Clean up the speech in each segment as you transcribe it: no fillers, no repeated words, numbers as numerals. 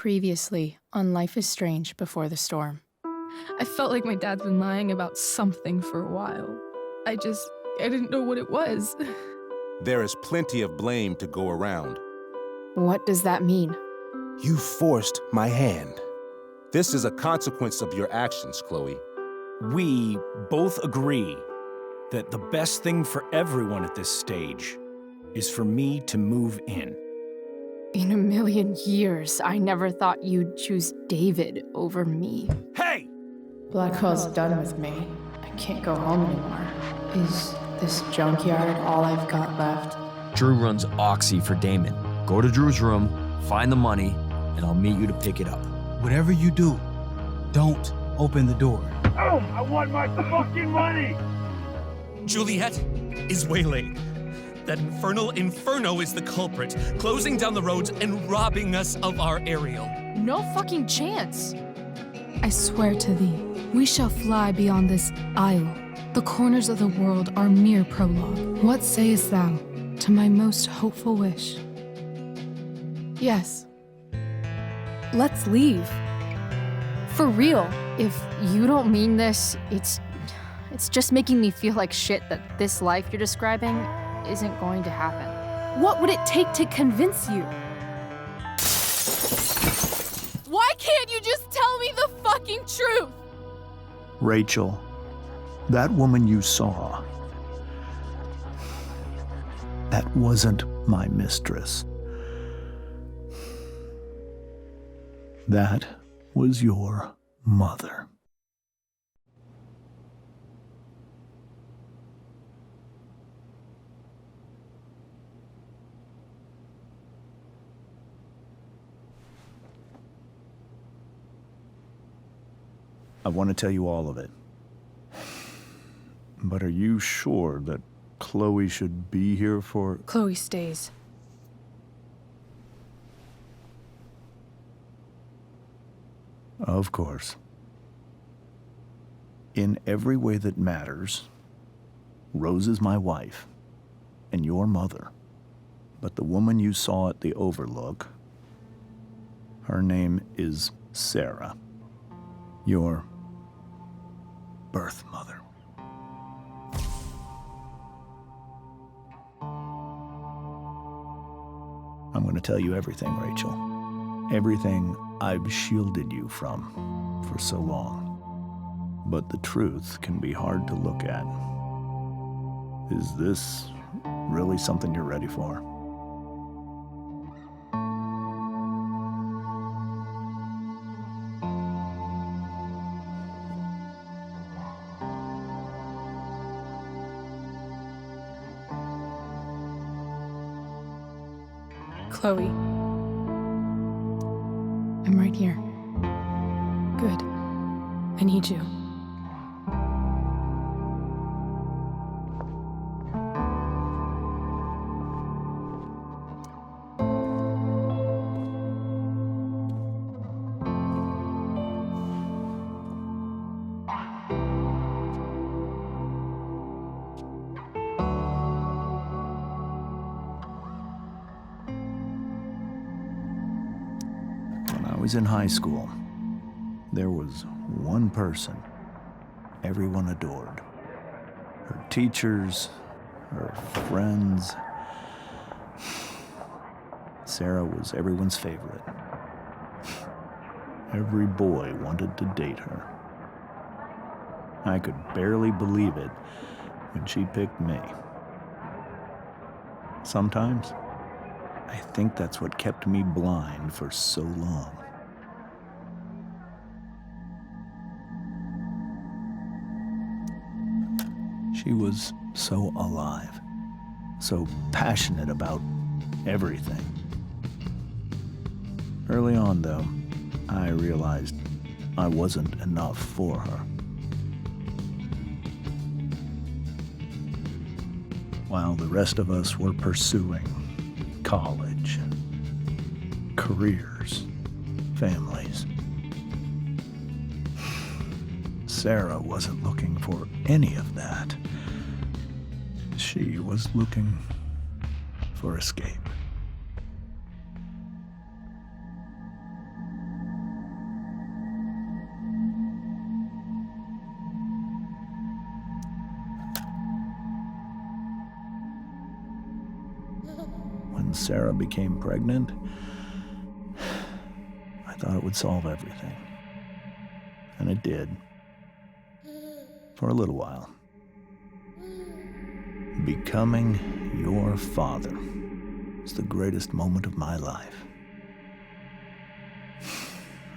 Previously on Life is Strange Before the Storm. I felt like my dad's been lying about something for a while. I didn't know what it was. There is plenty of blame to go around. What does that mean? You forced my hand. This is a consequence of your actions, Chloe. We both agree that the best thing for everyone at this stage is for me to move in. In a million years, I never thought you'd choose David over me. Hey! Blackwell's done with me. I can't go home anymore. Is this junkyard all I've got left? Drew runs Oxy for Damon. Go to Drew's room, find the money, and I'll meet you to pick it up. Whatever you do, don't open the door. Oh, I want my fucking money! Juliet is waylaid. That infernal Inferno is the culprit, closing down the roads and robbing us of our Ariel. No fucking chance. I swear to thee, we shall fly beyond this isle. The corners of the world are mere prologue. What sayest thou to my most hopeful wish? Yes. Let's leave. For real. If you don't mean this, it's just making me feel like shit that this life you're describing isn't going to happen. What would it take to convince you? Why can't you just tell me the fucking truth? Rachel, that woman you saw, that wasn't my mistress. That was your mother. I want to tell you all of it. But are you sure that Chloe should be here for... Chloe stays. Of course. In every way that matters, Rose is my wife and your mother. But the woman you saw at the Overlook, her name is Sarah, your birth mother. I'm going to tell you everything, Rachel. Everything I've shielded you from for so long. But the truth can be hard to look at. Is this really something you're ready for? Chloe. I'm right here. Good. I need you. I was in high school. There was one person everyone adored. Her teachers, her friends. Sarah was everyone's favorite. Every boy wanted to date her. I could barely believe it when she picked me. Sometimes, I think that's what kept me blind for so long. She was so alive, so passionate about everything. Early on, though, I realized I wasn't enough for her. While the rest of us were pursuing college, careers, families, Sarah wasn't looking for any of that. She was looking for escape. when Sarah became pregnant, I thought it would solve everything. And it did. For a little while. Becoming your father was the greatest moment of my life.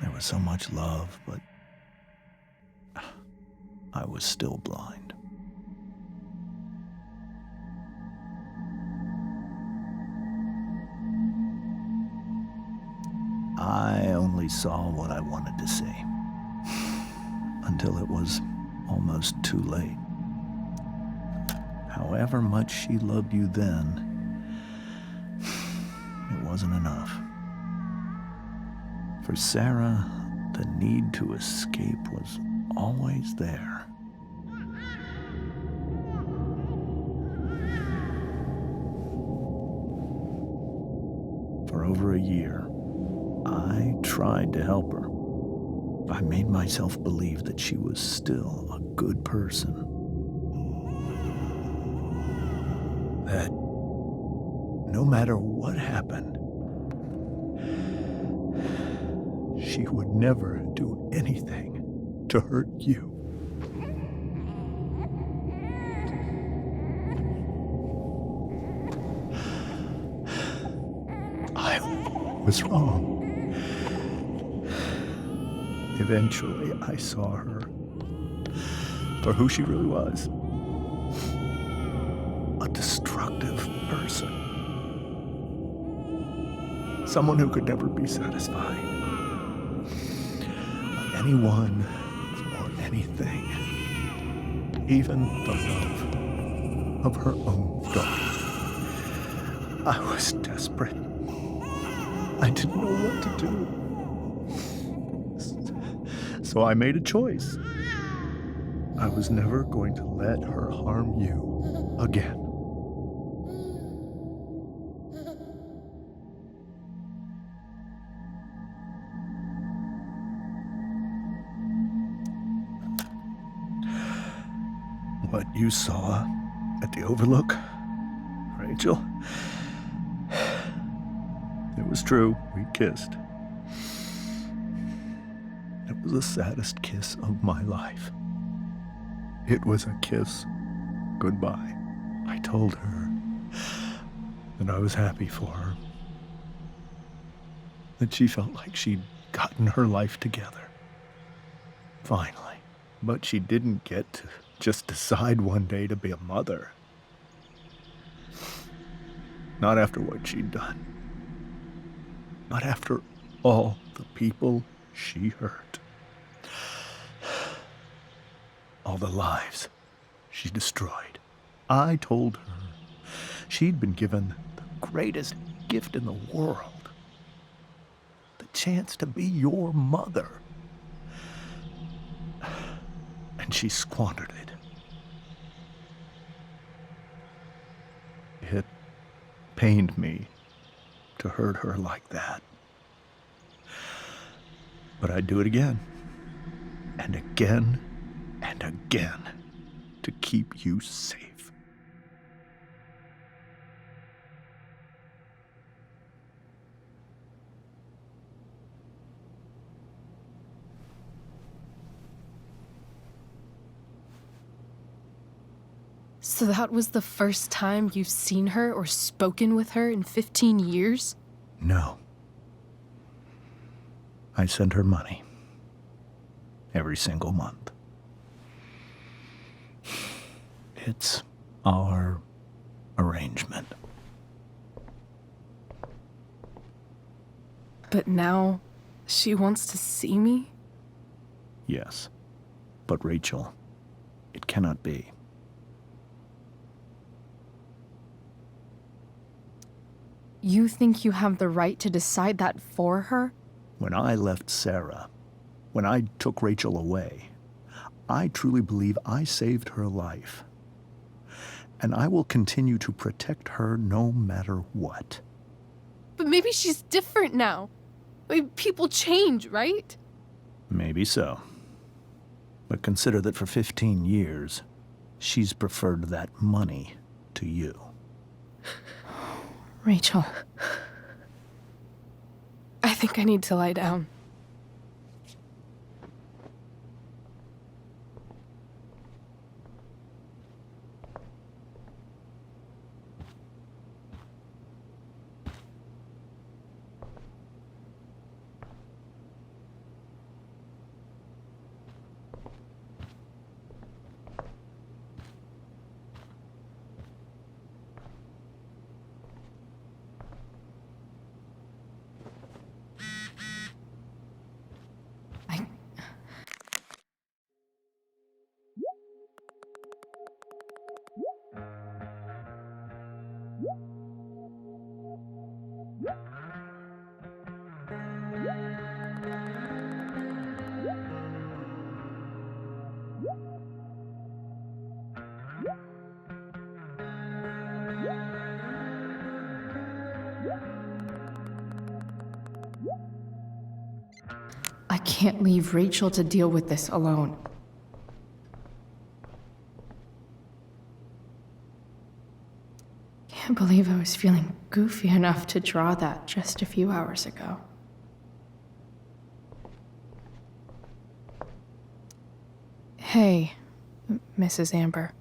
There was so much love, but I was still blind. I only saw what I wanted to see, until it was almost too late. However much she loved you then, it wasn't enough. For Sarah, the need to escape was always there. For over a year, I tried to help her. I made myself believe that she was still a good person. That no matter what happened, she would never do anything to hurt you. I was wrong. Eventually, I saw her for who she really was. A destructive person. Someone who could never be satisfied by anyone or anything. Even the love of her own daughter. I was desperate. I didn't know what to do. So I made a choice. I was never going to let her harm you again. What you saw at the Overlook, Rachel, it was true. We kissed. It was the saddest kiss of my life. It was a kiss goodbye. I told her that I was happy for her, that she felt like she'd gotten her life together. Finally. But she didn't get to just decide one day to be a mother. Not after what she'd done. Not after all the people she hurt. All the lives she destroyed. I told her she'd been given the greatest gift in the world. The chance to be your mother. And she squandered it. It pained me to hurt her like that. But I'd do it again. And again. And again. To keep you safe. So that was the first time you've seen her or spoken with her in 15 years? No. I sent her money. Every single month. It's our arrangement. But now she wants to see me? Yes. But Rachel, it cannot be. You think you have the right to decide that for her? When I left Sarah, when I took Rachel away, I truly believe I saved her life. And I will continue to protect her no matter what. But maybe she's different now. I mean, people change, right? Maybe so. But consider that for 15 years, she's preferred that money to you. Rachel. I think I need to lie down. I can't leave Rachel to deal with this alone. Can't believe I was feeling goofy enough to draw that just a few hours ago. Hey, Mrs. Amber.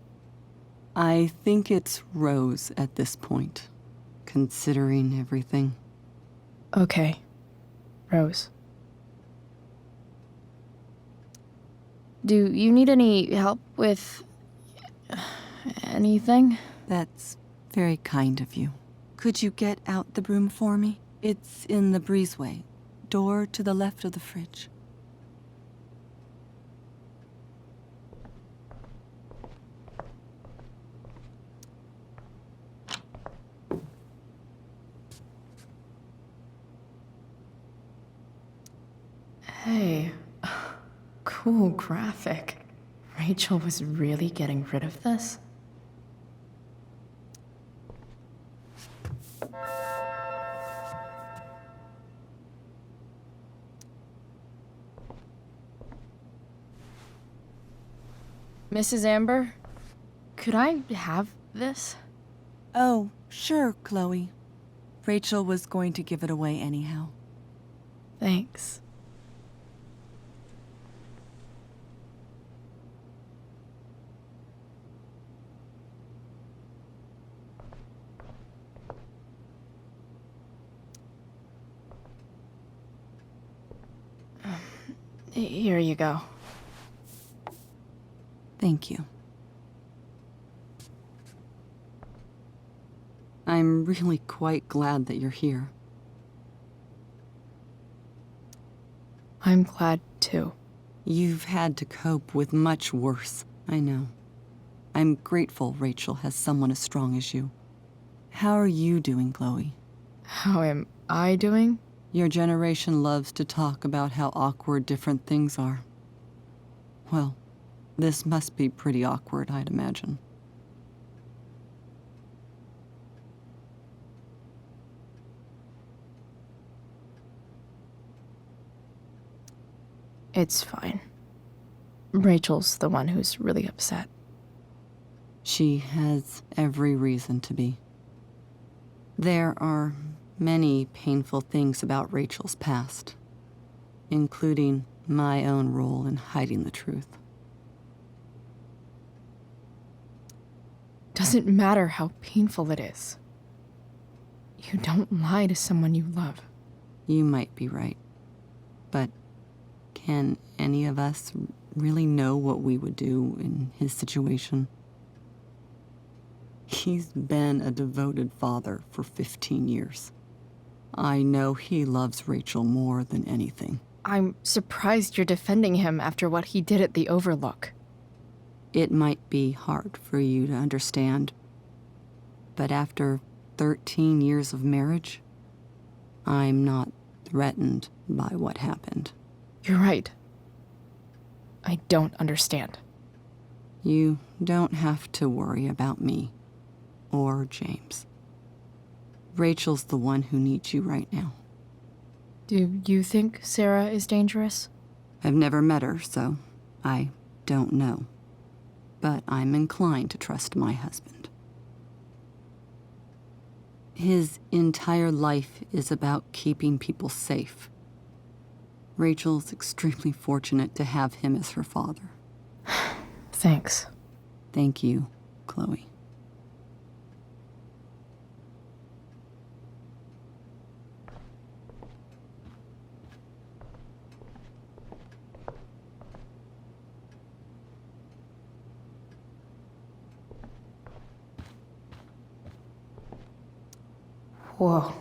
I think it's Rose at this point, considering everything. Okay, Rose. Do you need any help with anything? That's very kind of you. Could you get out the broom for me? It's in the breezeway, door to the left of the fridge. Hey, cool graphic. Rachel was really getting rid of this? Mrs. Amber, could I have this? Oh, sure, Chloe. Rachel was going to give it away anyhow. Thanks. Here you go. Thank you. I'm really quite glad that you're here. I'm glad too. You've had to cope with much worse, I know. I'm grateful Rachel has someone as strong as you. How are you doing, Chloe? How am I doing? Your generation loves to talk about how awkward different things are. Well, this must be pretty awkward, I'd imagine. It's fine. Rachel's the one who's really upset. She has every reason to be. There are many painful things about Rachel's past, including my own role in hiding the truth. Doesn't matter how painful it is. You don't lie to someone you love. You might be right, but can any of us really know what we would do in his situation? He's been a devoted father for 15 years. I know he loves Rachel more than anything. I'm surprised you're defending him after what he did at the Overlook. It might be hard for you to understand, but after 13 years of marriage, I'm not threatened by what happened. You're right. I don't understand. You don't have to worry about me or James. Rachel's the one who needs you right now. Do you think Sarah is dangerous? I've never met her, so I don't know. But I'm inclined to trust my husband. His entire life is about keeping people safe. Rachel's extremely fortunate to have him as her father. Thanks. Thank you, Chloe. Whoa.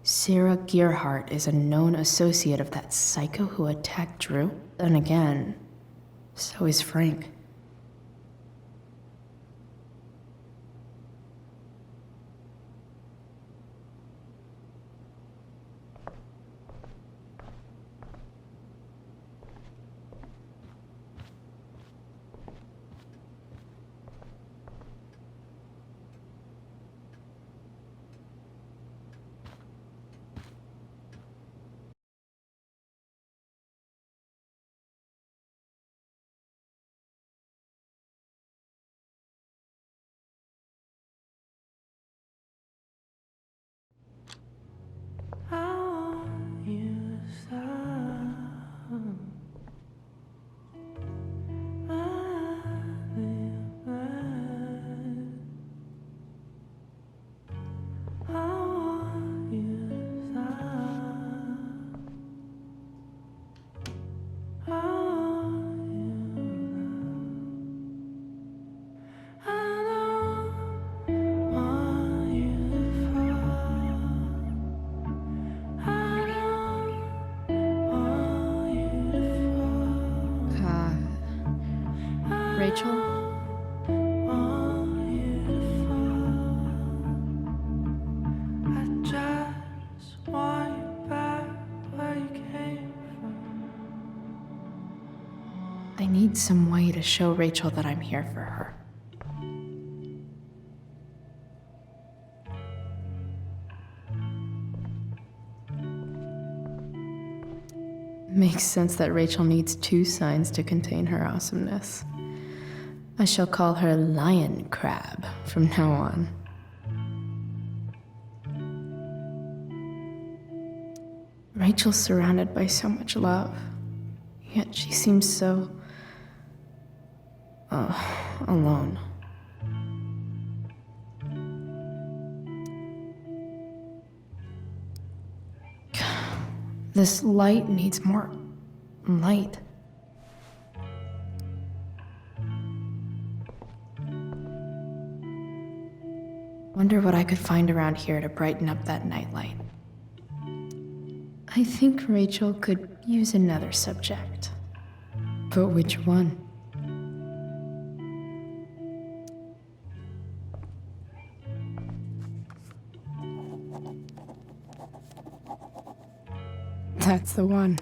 Sarah Gearhart is a known associate of that psycho who attacked Drew? Then again, so is Frank. Rachel? I need some way to show Rachel that I'm here for her. Makes sense that Rachel needs 2 signs to contain her awesomeness. I shall call her Lion Crab from now on. Rachel's surrounded by so much love, yet she seems so... alone. This light needs more light. Wonder what I could find around here to brighten up that nightlight. I think Rachel could use another subject. But which one? That's the one.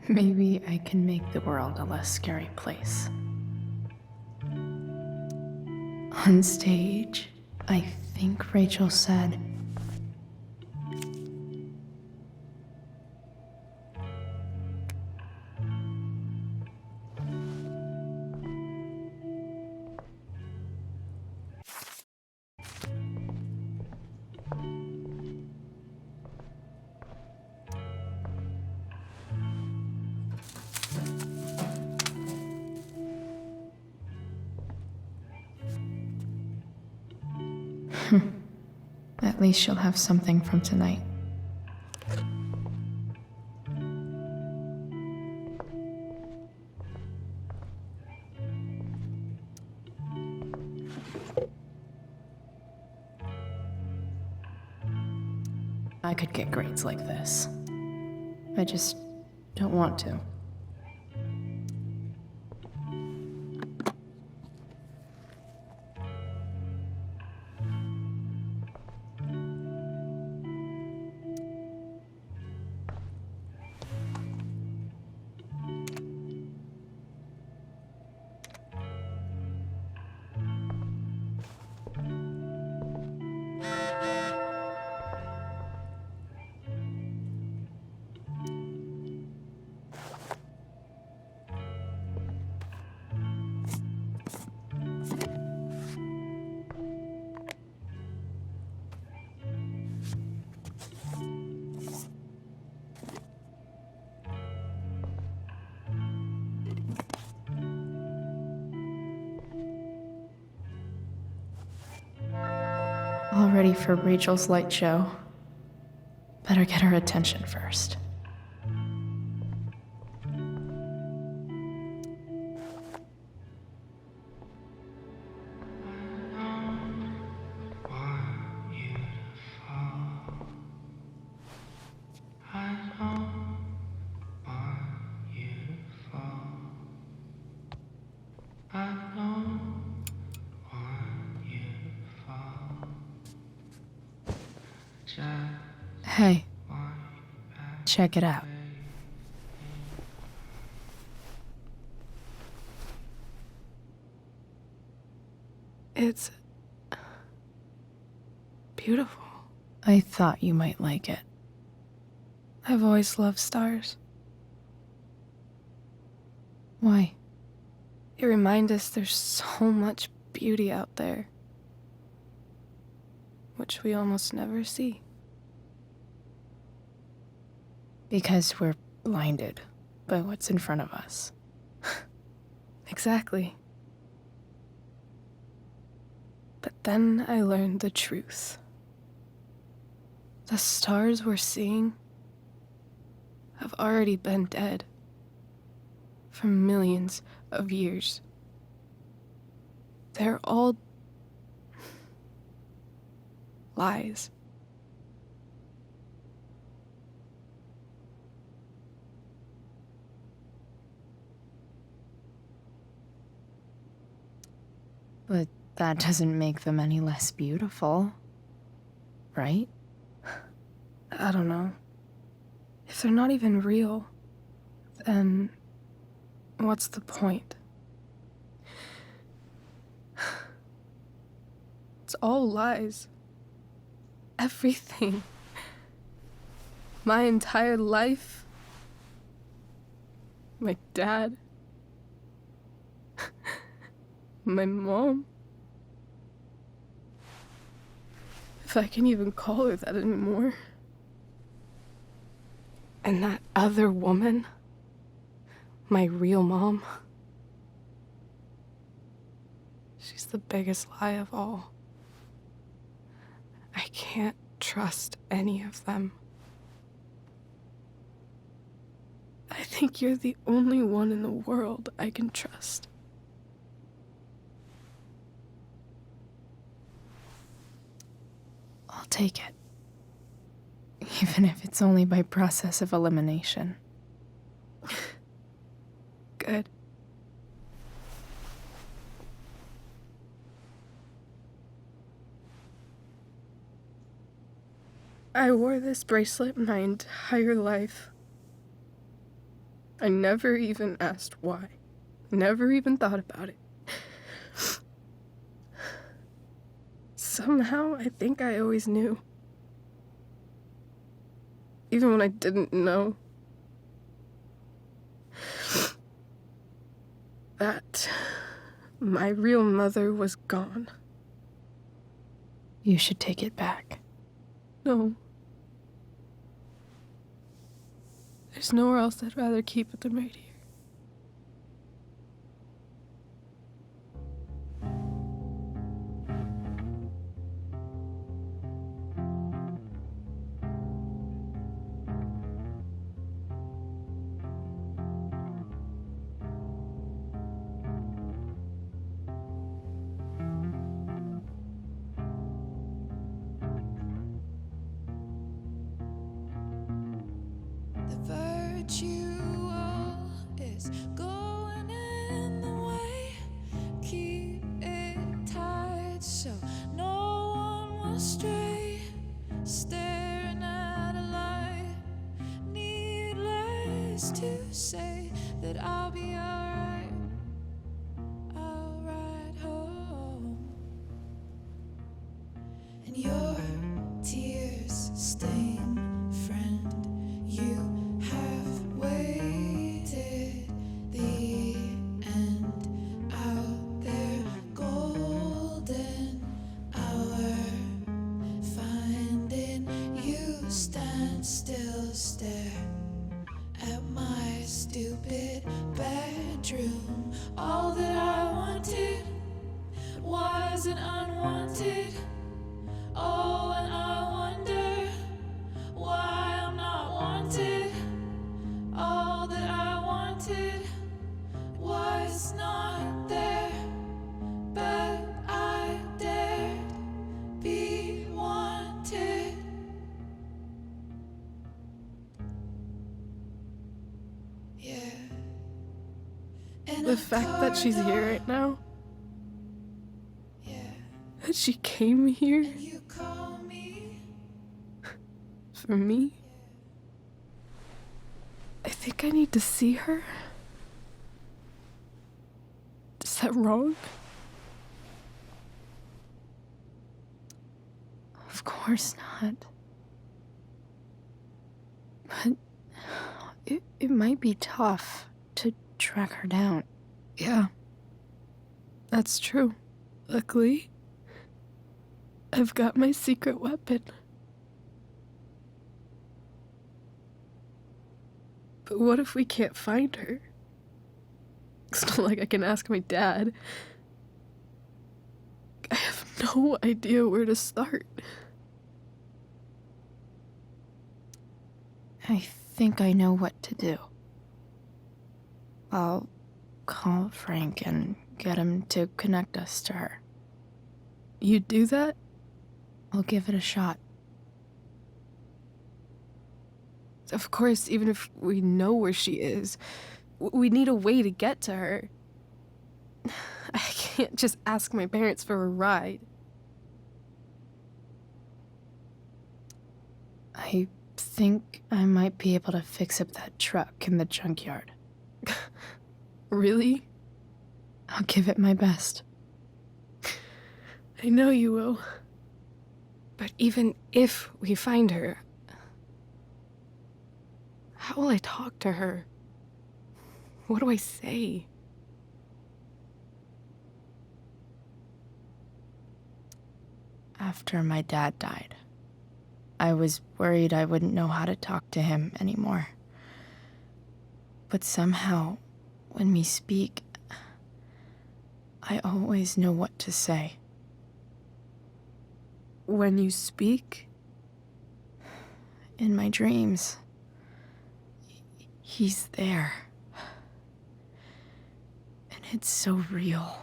Maybe I can make the world a less scary place. On stage, I think Rachel said, at least she'll have something from tonight. I could get grades like this. I just don't want to. All ready for Rachel's light show. Better get her attention first. Hey, check it out. It's beautiful. I thought you might like it. I've always loved stars. Why? They remind us there's so much beauty out there, which we almost never see. Because we're blinded by what's in front of us. Exactly. But then I learned the truth. The stars we're seeing have already been dead for millions of years. They're all lies. But that doesn't make them any less beautiful, right? I don't know. If they're not even real, then what's the point? It's all lies. Everything. My entire life. My dad. My mom. If I can even call her that anymore. And that other woman. My real mom. She's the biggest lie of all. I can't trust any of them. I think you're the only one in the world I can trust. I'll take it. Even if it's only by process of elimination. Good. I wore this bracelet my entire life. I never even asked why. Never even thought about it. Somehow, I think I always knew. Even when I didn't know. That my real mother was gone. You should take it back. No. There's nowhere else I'd rather keep it than right here. Is going in the way. Keep it tight so no one will stray. Staring at a light. Needless to say that I'll be alright. I'll ride home. And your tears stain, friend. You have waited the end out there, golden hour. Finding you stand still, stare at my stupid bedroom. All that I wanted wasn't unwanted. All The fact that she's here right now, that she came here for me, I think I need to see her. Is that wrong? Of course not. But it might be tough to track her down. Yeah, that's true. Luckily, I've got my secret weapon. But what if we can't find her? It's not like I can ask my dad. I have no idea where to start. I think I know what to do. I'll call Frank and get him to connect us to her. You'd do that? I'll give it a shot. Of course, even if we know where she is, we need a way to get to her. I can't just ask my parents for a ride. I think I might be able to fix up that truck in the junkyard. Really? I'll give it my best. I know you will. But even if we find her, how will I talk to her? What do I say? After my dad died, I was worried I wouldn't know how to talk to him anymore. But somehow, when we speak, I always know what to say. When you speak? In my dreams, he's there. And it's so real.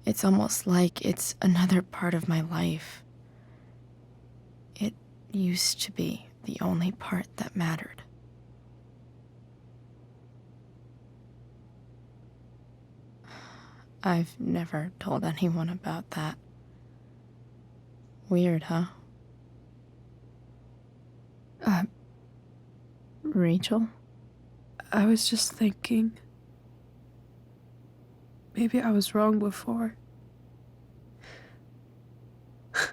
It's almost like it's another part of my life. It used to be the only part that mattered. I've never told anyone about that. Weird, huh? Rachel? I was just thinking. Maybe I was wrong before. Who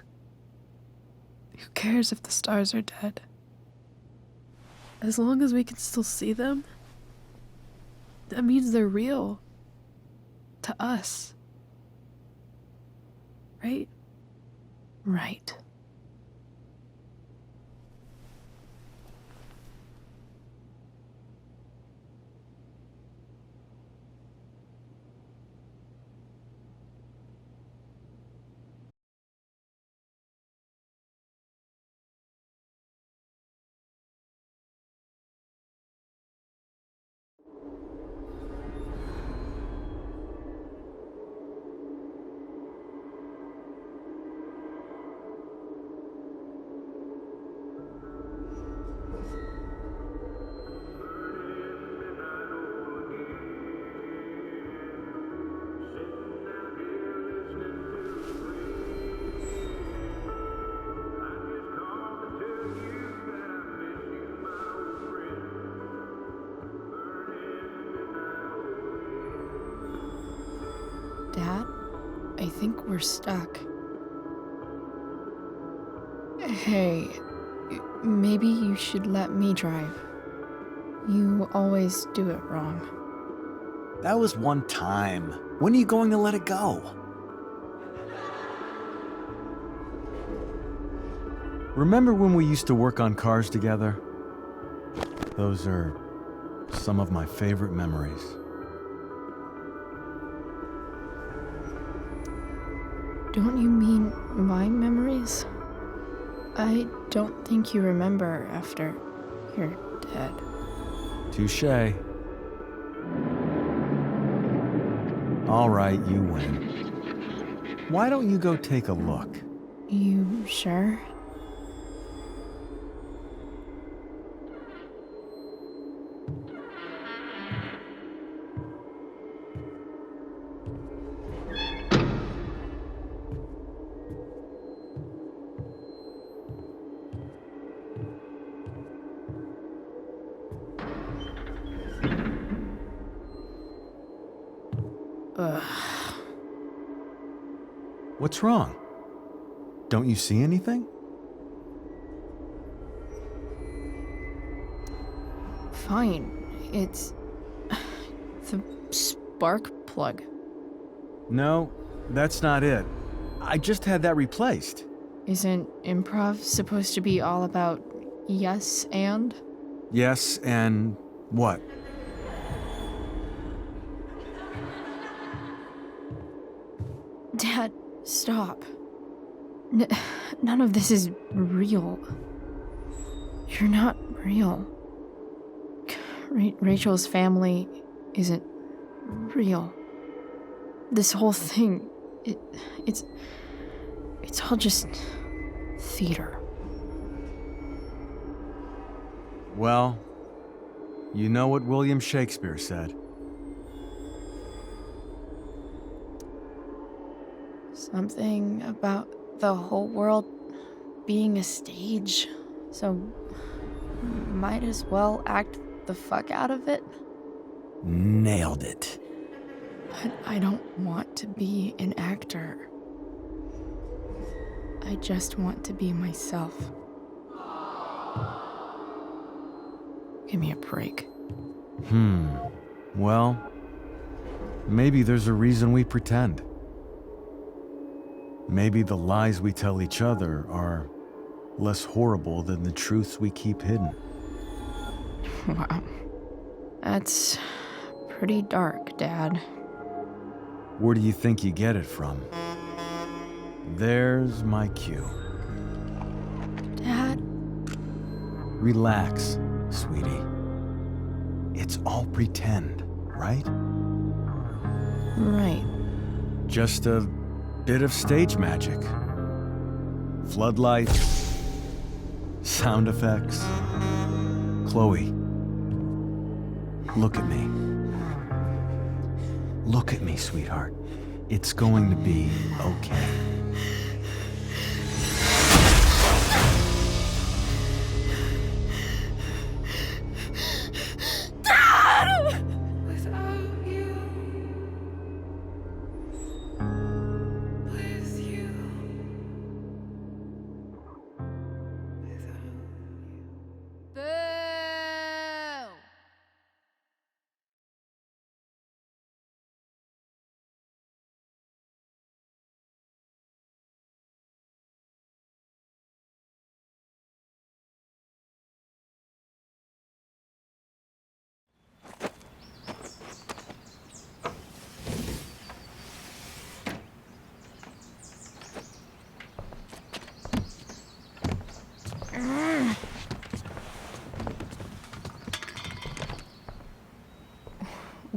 cares if the stars are dead? As long as we can still see them, that means they're real. To us. Right? Right. Dad, I think we're stuck. Hey, maybe you should let me drive. You always do it wrong. That was one time. When are you going to let it go? Remember when we used to work on cars together? Those are some of my favorite memories. Don't you mean my memories? I don't think you remember after you're dead. Touché. All right, you win. Why don't you go take a look? You sure? Ugh. What's wrong? Don't you see anything? Fine. It's the spark plug. No, that's not it. I just had that replaced. Isn't improv supposed to be all about yes and? Yes, and what? Dad, stop. None of this is real. You're not real. Rachel's family isn't real. This whole thing, it's all just theater. Well, you know what William Shakespeare said. Something about the whole world being a stage, so might as well act the fuck out of it. Nailed it. But I don't want to be an actor. I just want to be myself. Give me a break. Well, maybe there's a reason we pretend. Maybe the lies we tell each other are less horrible than the truths we keep hidden. Wow. That's pretty dark, Dad. Where do you think you get it from? There's my cue. Dad? Relax, sweetie. It's all pretend, right? Right. Just a bit of stage magic. Floodlights, sound effects. Chloe, look at me. Look at me, sweetheart. It's going to be okay.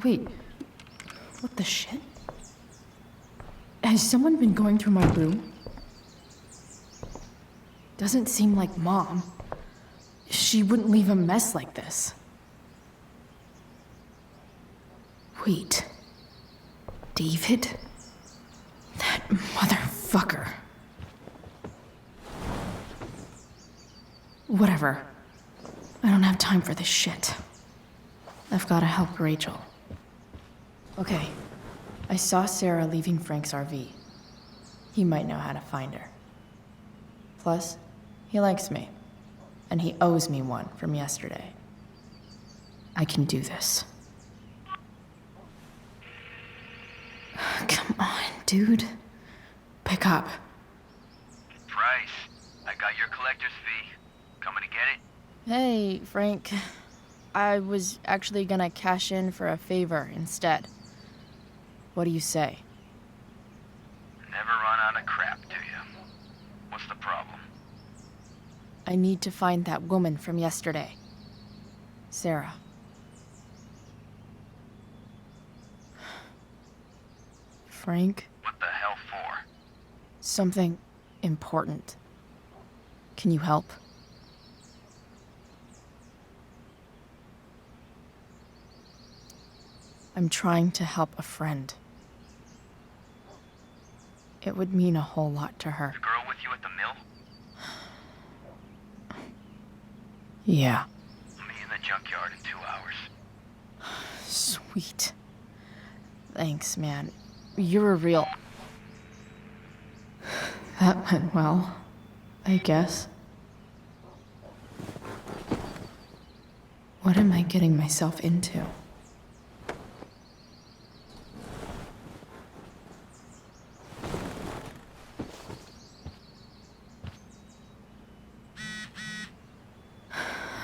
Wait, what the shit? Has someone been going through my room? Doesn't seem like Mom. She wouldn't leave a mess like this. Wait. David? That motherfucker. Whatever. I don't have time for this shit. I've gotta help Rachel. Okay. I saw Sarah leaving Frank's RV. He might know how to find her. Plus, he likes me. And he owes me one from yesterday. I can do this. Come on, dude. Pick up. Price, I got your collector's fee. Coming to get it? Hey, Frank. I was actually gonna cash in for a favor instead. What do you say? Never run out of crap, do you? What's the problem? I need to find that woman from yesterday. Sarah. Frank? What the hell for? Something important. Can you help? I'm trying to help a friend. it would mean a whole lot to her. The girl with you at the mill? Yeah. Meet in the junkyard in 2 hours. Sweet. Thanks, man. You're a real... That went well, I guess. What am I getting myself into?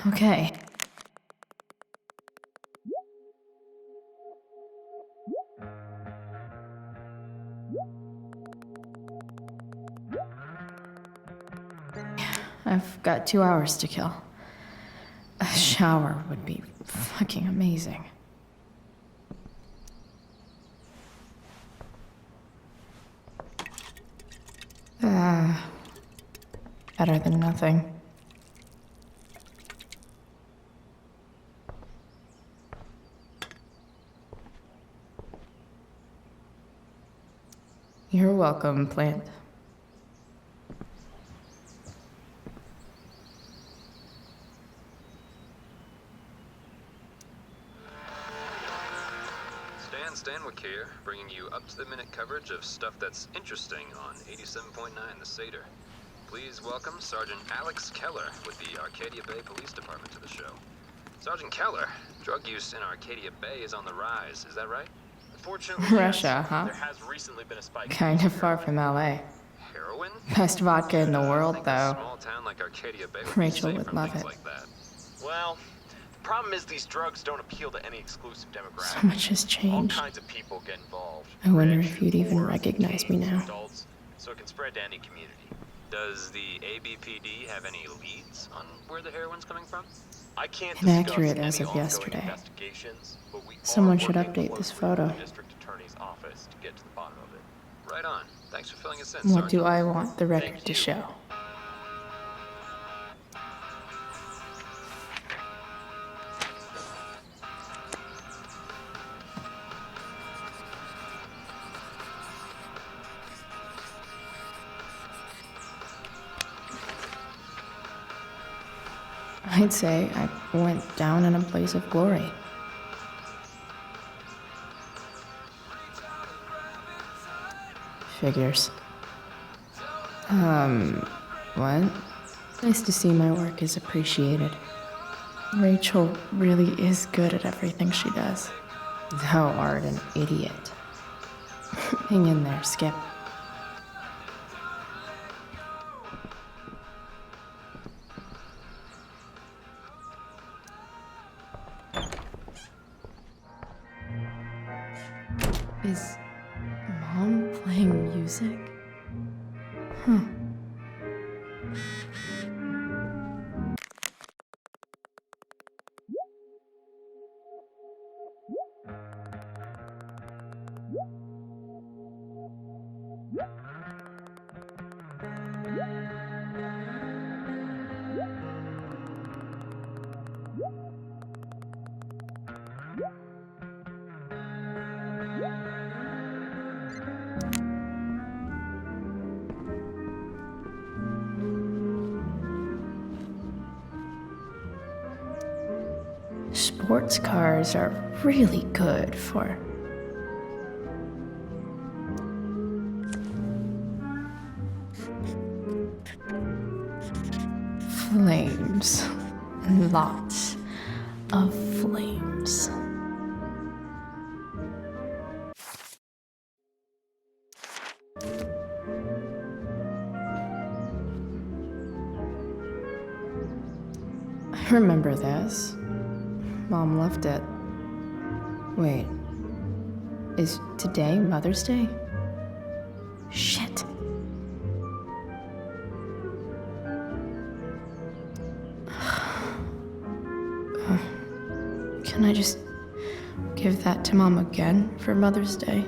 Okay. I've got 2 hours to kill. A shower would be fucking amazing. Better than nothing. You're welcome, plant. Stanwyck here, bringing you up-to-the-minute coverage of stuff that's interesting on 87.9 The Satyr. Please welcome Sergeant Alex Keller with the Arcadia Bay Police Department to the show. Sergeant Keller, drug use in Arcadia Bay is on the rise, is that right? Unfortunately, Russia, yes. huh? There has recently been a spike. Kind of far from LA. Heroin? Best vodka in the world, A though. small town like Arcadia Bay would Rachel be safe would from love things it. like that. Well, the problem is these drugs don't appeal to any exclusive demographic. So much has All changed. kinds of people get involved. I wonder Rich, if you'd even poor, recognize me teens, now. Adults, so it can spread to any community. Does the ABPD have any leads on where the heroin's coming from? I can't Inaccurate discuss as any of ongoing yesterday. investigations, but we Someone are should working update this closely with photo. the district attorney's office to get to the bottom of it. Right on. Thanks for filling us in, What Sergeant. do I want the record to show? I'd say I went down in a blaze of glory. Figures. What? Nice to see my work is appreciated. Rachel really is good at everything she does. Thou art an idiot. Hang in there, Skip. Is Mom playing music? Huh. Sports cars are really good for... flames. Lots of flames. I remember this. Mom left it. Wait. Is today Mother's Day? Shit. Can I just give that to Mom again for Mother's Day?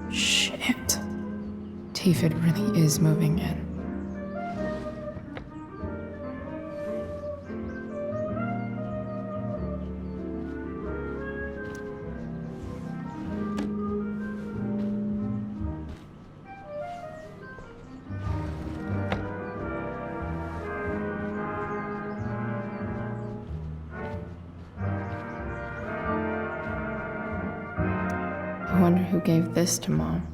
Shit. David really is moving in. I wonder who gave this to Mom.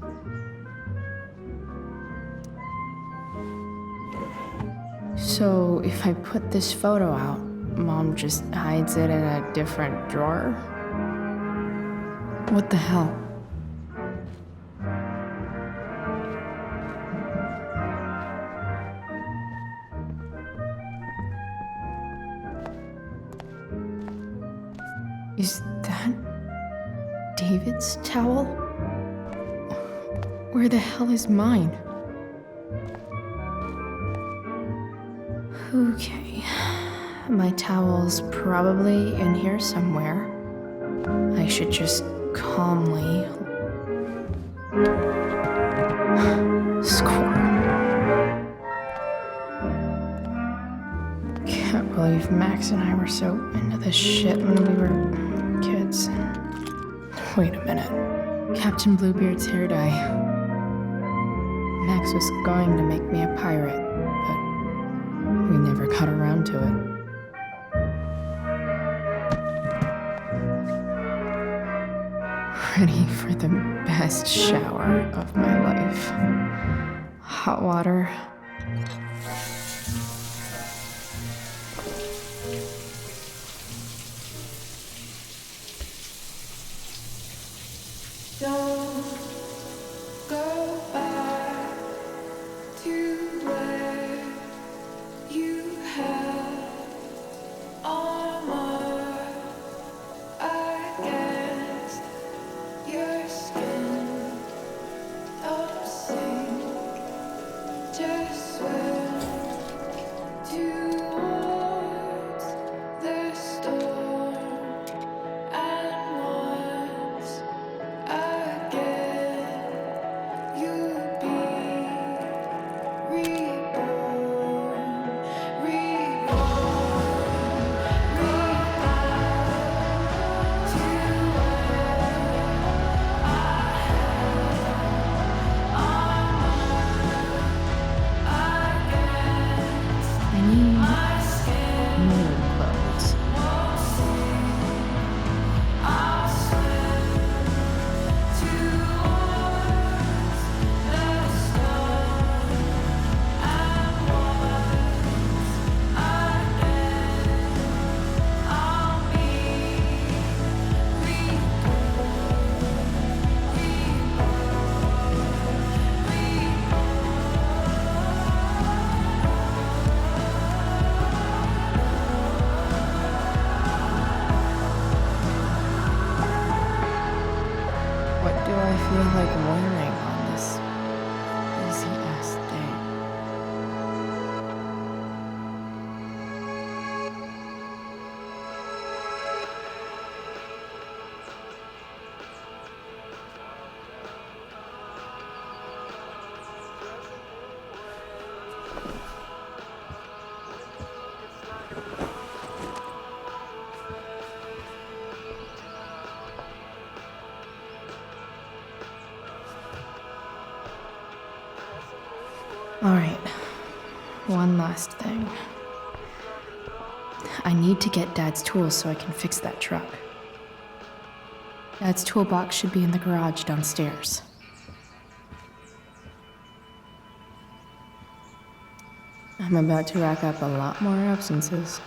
So, if I put this photo out, Mom just hides it in a different drawer? What the hell? Is that David's towel? Where the hell is mine? Okay, my towel's probably in here somewhere. I should just calmly... Score. Can't believe Max and I were so into this shit when we were kids. Wait a minute. Captain Bluebeard's hair dye. Max was going to make me a pirate, but we never got around to it. Ready for the best shower of my life. Hot water. Don't go back to where you had armor against your skin. Don't sink, just swim towards the storm. And once again, you'll be reborn, I need new clothes. What do I feel like wearing on this busy ass day? Alright, one last thing. I need to get Dad's tools so I can fix that truck. Dad's toolbox should be in the garage downstairs. I'm about to rack up a lot more absences.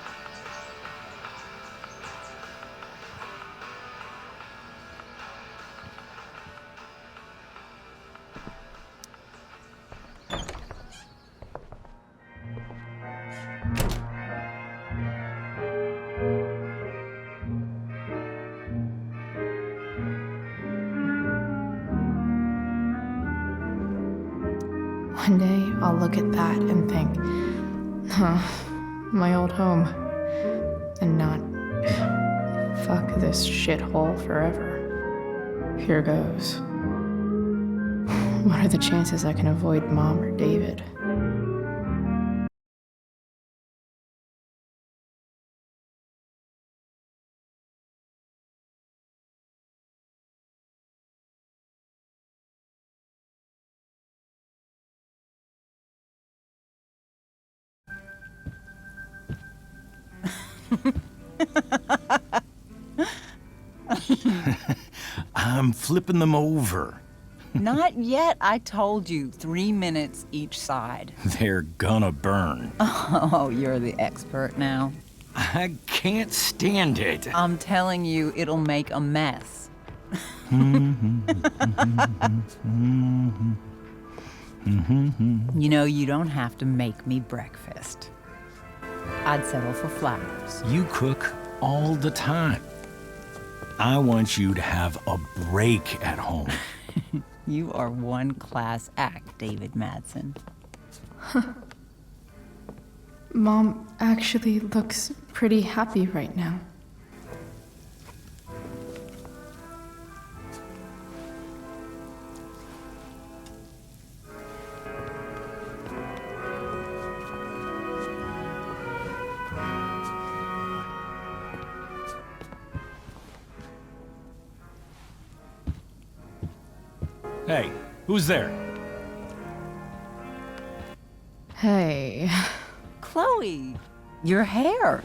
One day, I'll look at that and think, huh, my old home. And not, fuck this shithole forever. Here goes. What are the chances I can avoid Mom or David? I'm flipping them over. Not yet. I told you, 3 minutes each side. They're gonna burn. Oh, you're the expert now. I can't stand it. I'm telling you, it'll make a mess. You know, you don't have to make me breakfast. I'd settle for flowers. You cook all the time. I want you to have a break at home. You are one class act, David Madsen. Mom actually looks pretty happy right now. Hey, who's there? Hey. Chloe, your hair.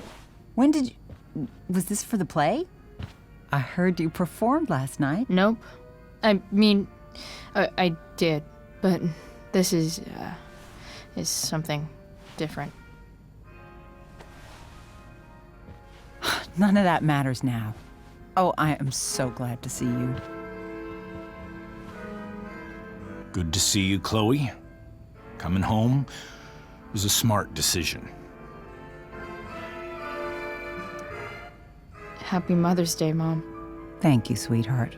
When did you... Was this for the play? I heard you performed last night. Nope. I mean, I did, but this is something different. None of that matters now. Oh, I am so glad to see you. Good to see you, Chloe. Coming home was a smart decision. Happy Mother's Day, Mom. Thank you, sweetheart.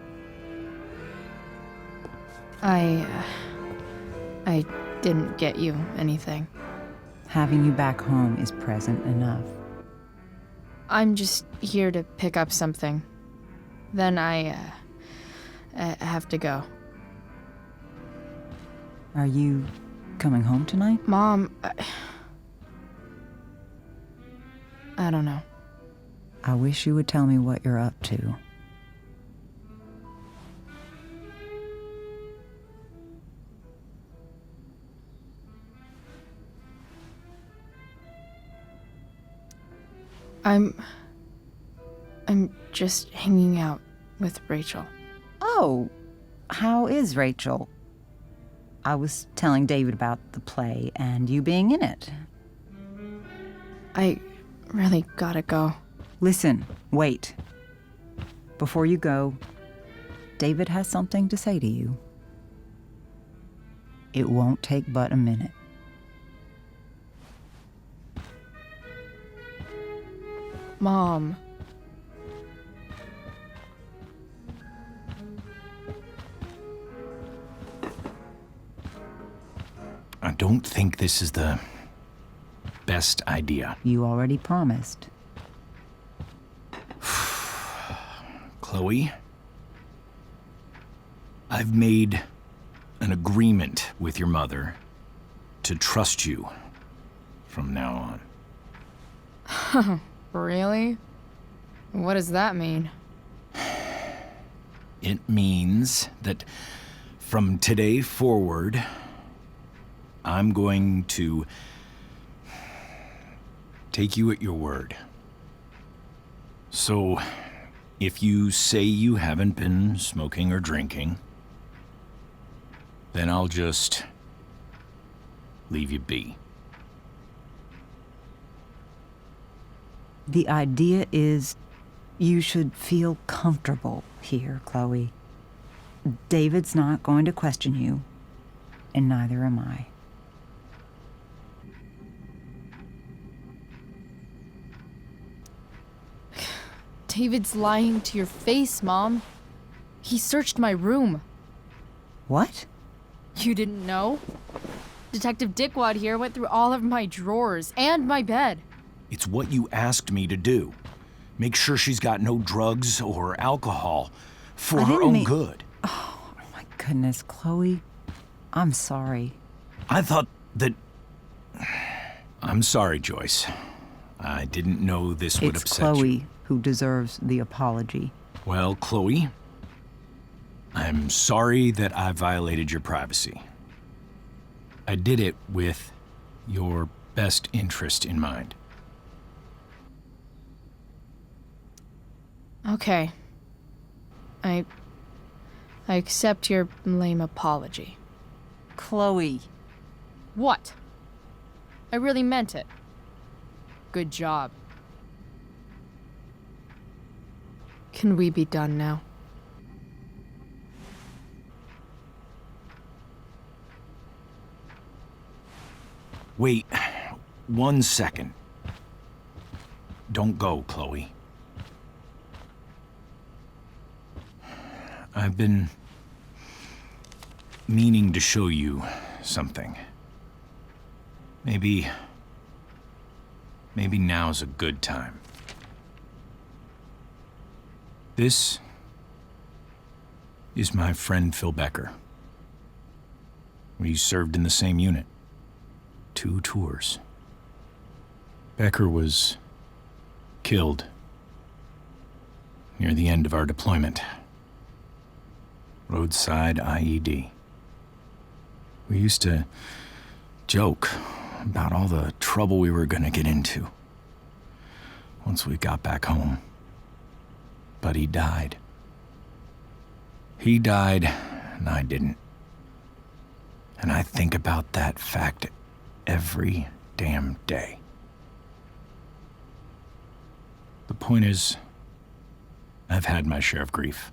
I didn't get you anything. Having you back home is present enough. I'm just here to pick up something. Then I have to go. Are you coming home tonight? Mom, I don't know. I wish you would tell me what you're up to. I'm just hanging out with Rachel. Oh, how is Rachel? I was telling David about the play and you being in it. I really gotta go. Listen, wait. Before you go, David has something to say to you. It won't take but a minute. Mom. I don't think this is the best idea. You already promised. Chloe, I've made an agreement with your mother to trust you from now on. Really? What does that mean? It means that from today forward, I'm going to take you at your word. So, if you say you haven't been smoking or drinking, then I'll just leave you be. The idea is you should feel comfortable here, Chloe. David's not going to question you, and neither am I. David's lying to your face, Mom. He searched my room. What? You didn't know? Detective Dickwad here went through all of my drawers and my bed. It's what you asked me to do. Make sure she's got no drugs or alcohol for her own good. Oh, my goodness, Chloe. I'm sorry. I thought that... I'm sorry, Joyce. I didn't know this would upset you. It's Chloe who deserves the apology. Well, Chloe, I'm sorry that I violated your privacy. I did it with your best interest in mind. Okay. I I accept your lame apology. Chloe. What? I really meant it. Good job. Can we be done now? Wait 1 second. Don't go, Chloe. I've been meaning to show you something. Maybe now's a good time. This is my friend Phil Becker. We served in the same unit. 2 tours. Becker was killed near the end of our deployment. Roadside IED. We used to joke about all the trouble we were gonna get into once we got back home. But he died. He died, and I didn't. And I think about that fact every damn day. The point is, I've had my share of grief.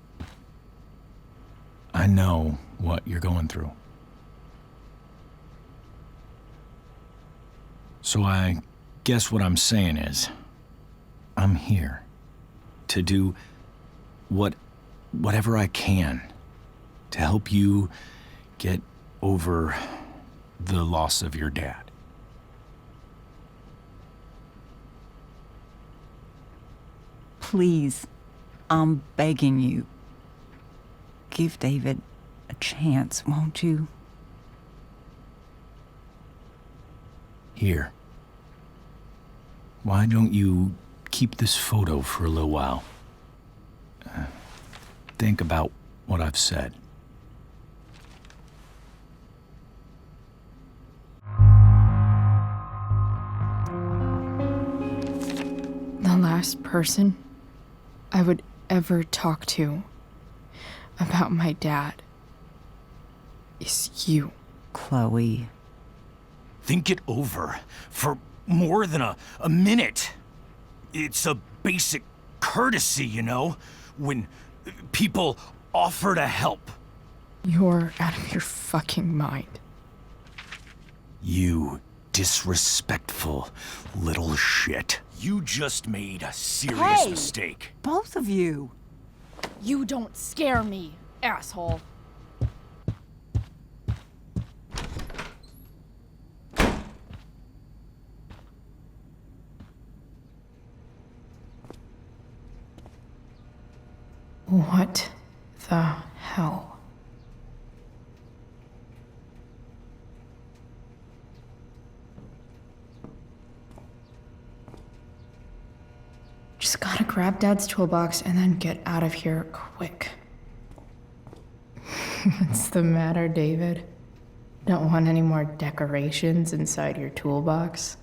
I know what you're going through. So I guess what I'm saying is, I'm here to do whatever I can to help you get over the loss of your dad. Please, I'm begging you. Give David a chance, won't you? Here. Why don't you keep this photo for a little while? Think about what I've said. The last person I would ever talk to about my dad is you. Chloe. Think it over for more than a minute. It's a basic courtesy, you know, when people offer to help. You're out of your fucking mind. You disrespectful little shit. You just made a serious mistake. Both of you. You don't scare me, asshole. What the hell? Just gotta grab Dad's toolbox and then get out of here quick. What's the matter, David? Don't want any more decorations inside your toolbox?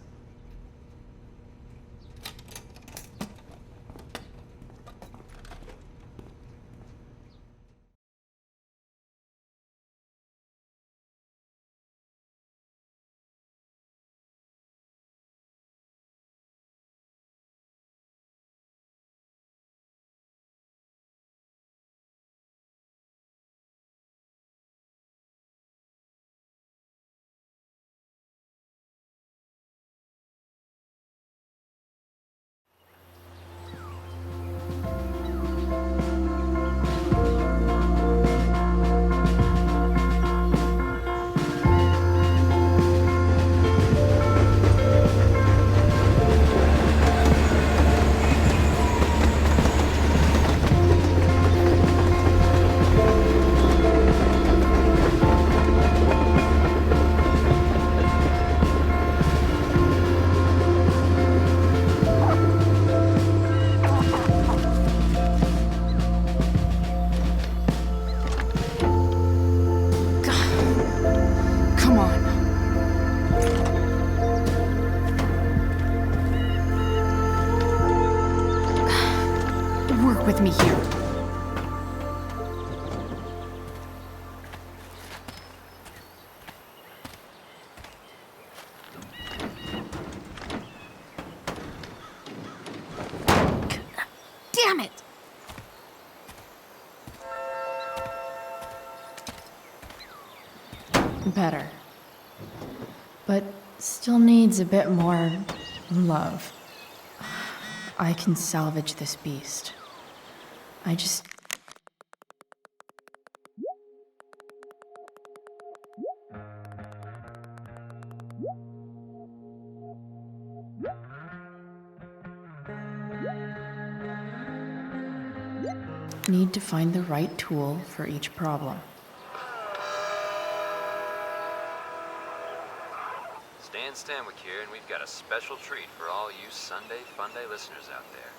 Work with me here. better. But still needs a bit more love. I can salvage this beast. I just... need to find the right tool for each problem. Stan Stanwyck here, and we've got a special treat for all you Sunday Funday listeners out there.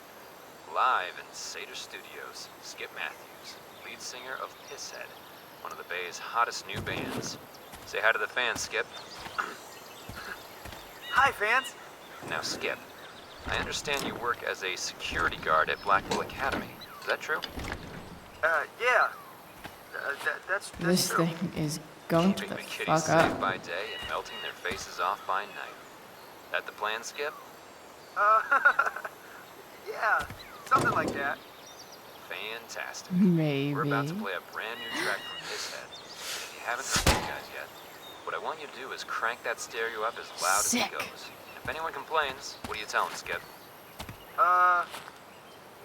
Live in Seder Studios, Skip Matthews, lead singer of Pisshead, one of the Bay's hottest new bands. Say hi to the fans, Skip. Hi, fans. Now, Skip, I understand you work as a security guard at Blackwell Academy. Is that true? Yeah. That's This true. thing is going to Keeping the the kiddies fuck safe up. by day and melting their faces off by night. That the plan, Skip? Yeah, something like that. Fantastic. Maybe. We're about to play a brand new track from Pisshead. If you haven't heard these guys yet, what I want you to do is crank that stereo up as loud as it goes. If anyone complains, what do you tell them, Skip?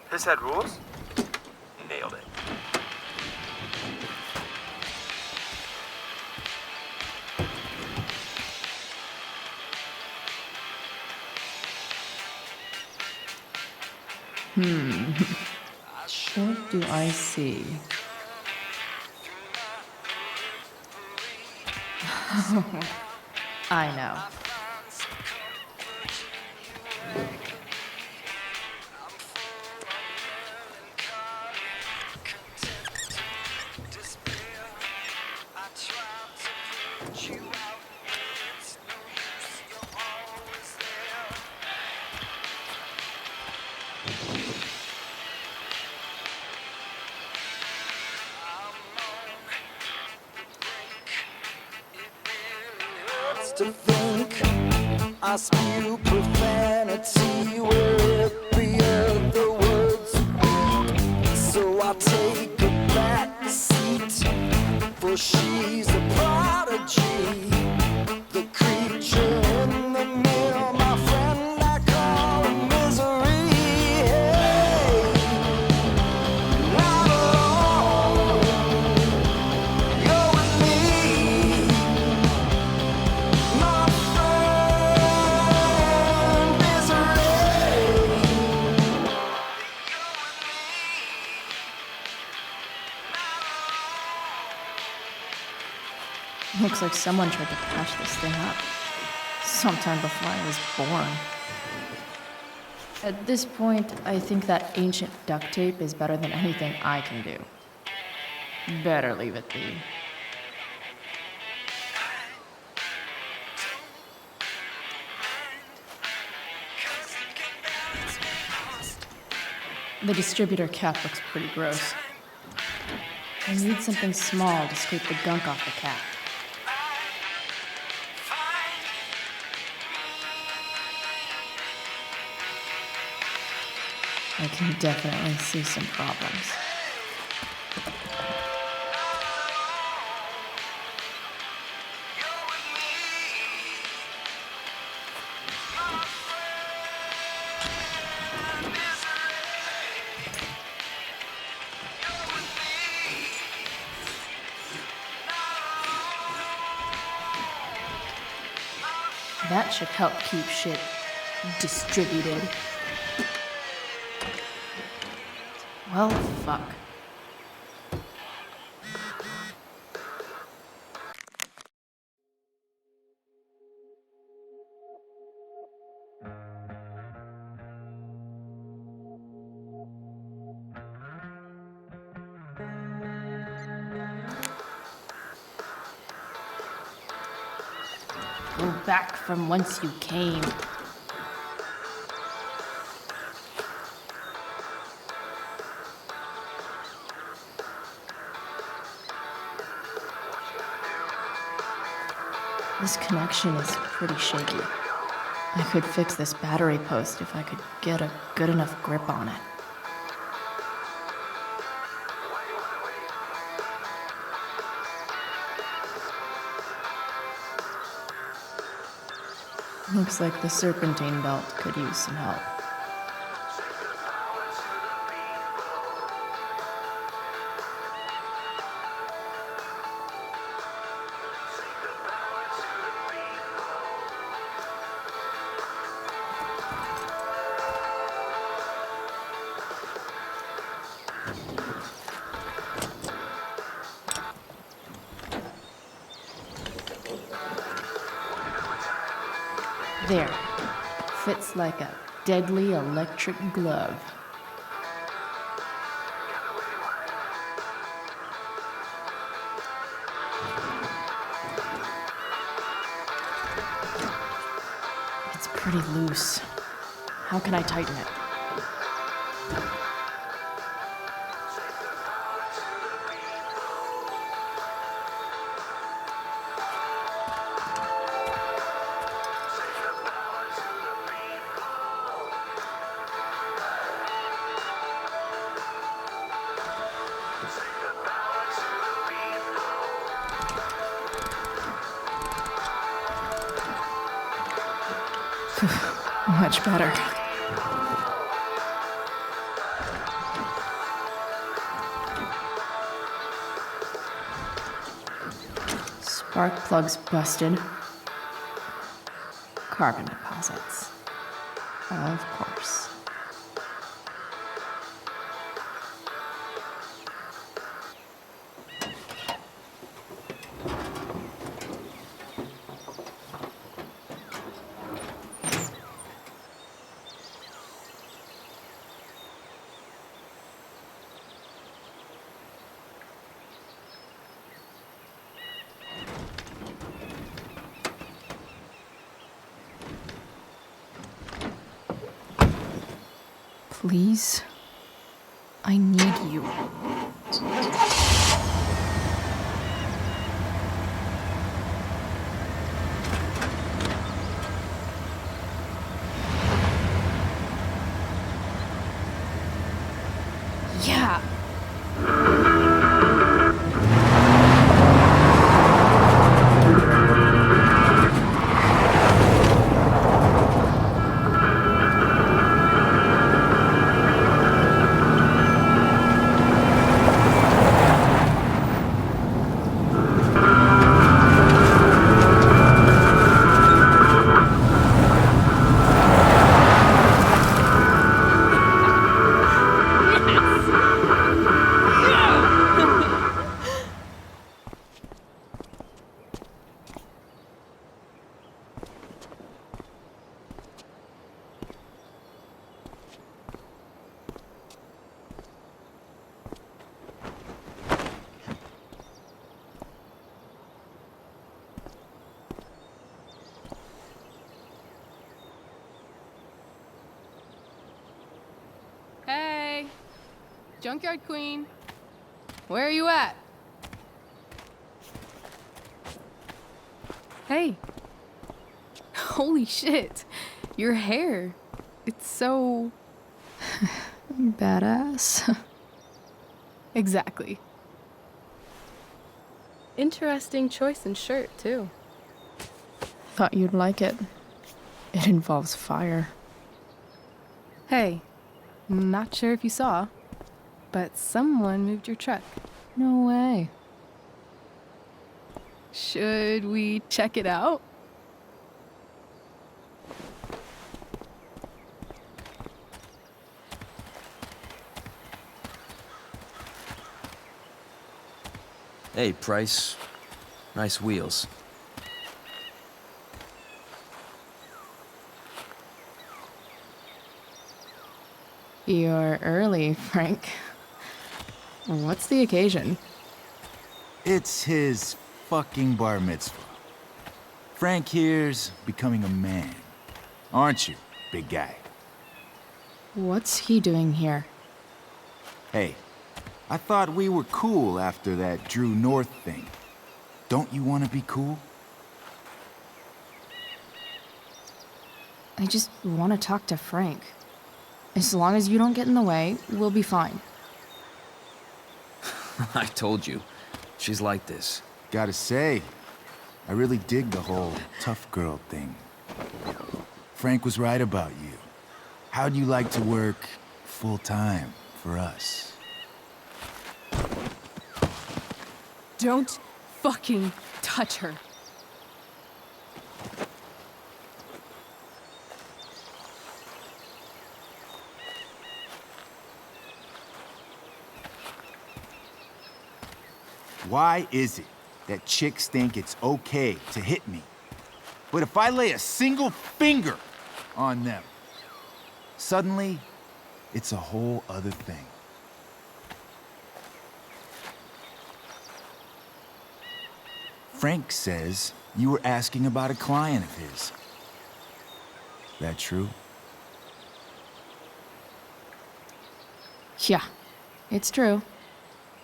Pisshead rules? Nailed it. What do I see? I know. To think I spew profanity with every other words, so I take a back seat, for she's a prodigy, the creature in the mirror, my friend I call misery. Hey, not alone, you're with me. My friend is Looks like someone tried to patch this thing up sometime before I was born. At this point, I think that ancient duct tape is better than anything I can do. Better leave it be. The distributor cap looks pretty gross. I need something small to scrape the gunk off the cap. I can definitely see some problems. That should help keep shit distributed. Well, fuck. Go back from whence you came. This connection is pretty shaky. I could fix this battery post if I could get a good enough grip on it. Looks like the Serpentine Belt could use some help. There. Fits like a deadly electric glove. It's pretty loose. How can I tighten it? Much better. Spark plugs busted. Carbon deposits. Of course. Please, I need you. Yeah. Hey, Junkyard Queen, where are you at? Hey, holy shit, your hair, it's so Badass. Exactly. Interesting choice in shirt, too. Thought you'd like it. It involves fire. Hey, not sure if you saw, but someone moved your truck. No way. Should we check it out? Hey, Price. Nice wheels. You're early, Frank. What's the occasion? It's his fucking bar mitzvah. Frank here's becoming a man. Aren't you, big guy? What's he doing here? Hey, I thought we were cool after that Drew North thing. Don't you want to be cool? I just want to talk to Frank. As long as you don't get in the way, we'll be fine. I told you. She's like this. Gotta say, I really dig the whole tough girl thing. Frank was right about you. How'd you like to work full-time for us? Don't fucking touch her. Why is it that chicks think it's okay to hit me? But if I lay a single finger on them, suddenly, it's a whole other thing. Frank says you were asking about a client of his. That true? Yeah, it's true.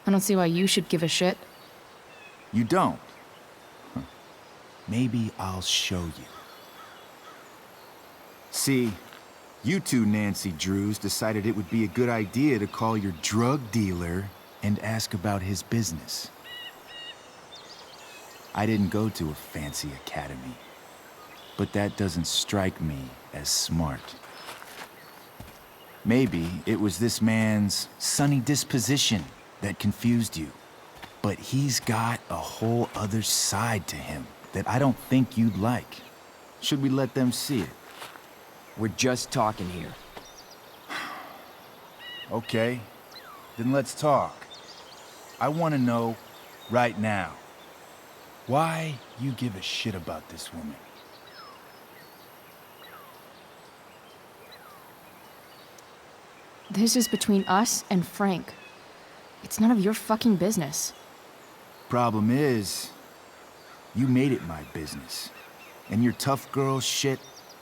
I don't see why you should give a shit. You don't? Huh. Maybe I'll show you. See, you two Nancy Drews decided it would be a good idea to call your drug dealer and ask about his business. I didn't go to a fancy academy, but that doesn't strike me as smart. Maybe it was this man's sunny disposition that confused you, but he's got a whole other side to him that I don't think you'd like. Should we let them see it? We're just talking here. Okay, then let's talk. I want to know right now why you give a shit about this woman. This is between us and Frank. It's none of your fucking business. Problem is, you made it my business, and your tough girl shit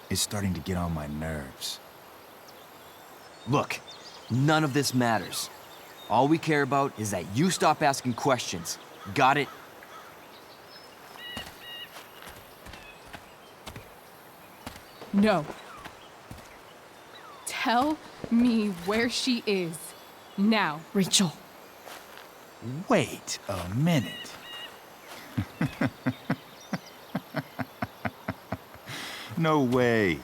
is starting to get on my nerves. Look, none of this matters. All we care about is that you stop asking questions. Got it? No. Tell me where she is. Now. Rachel. Wait a minute. No way.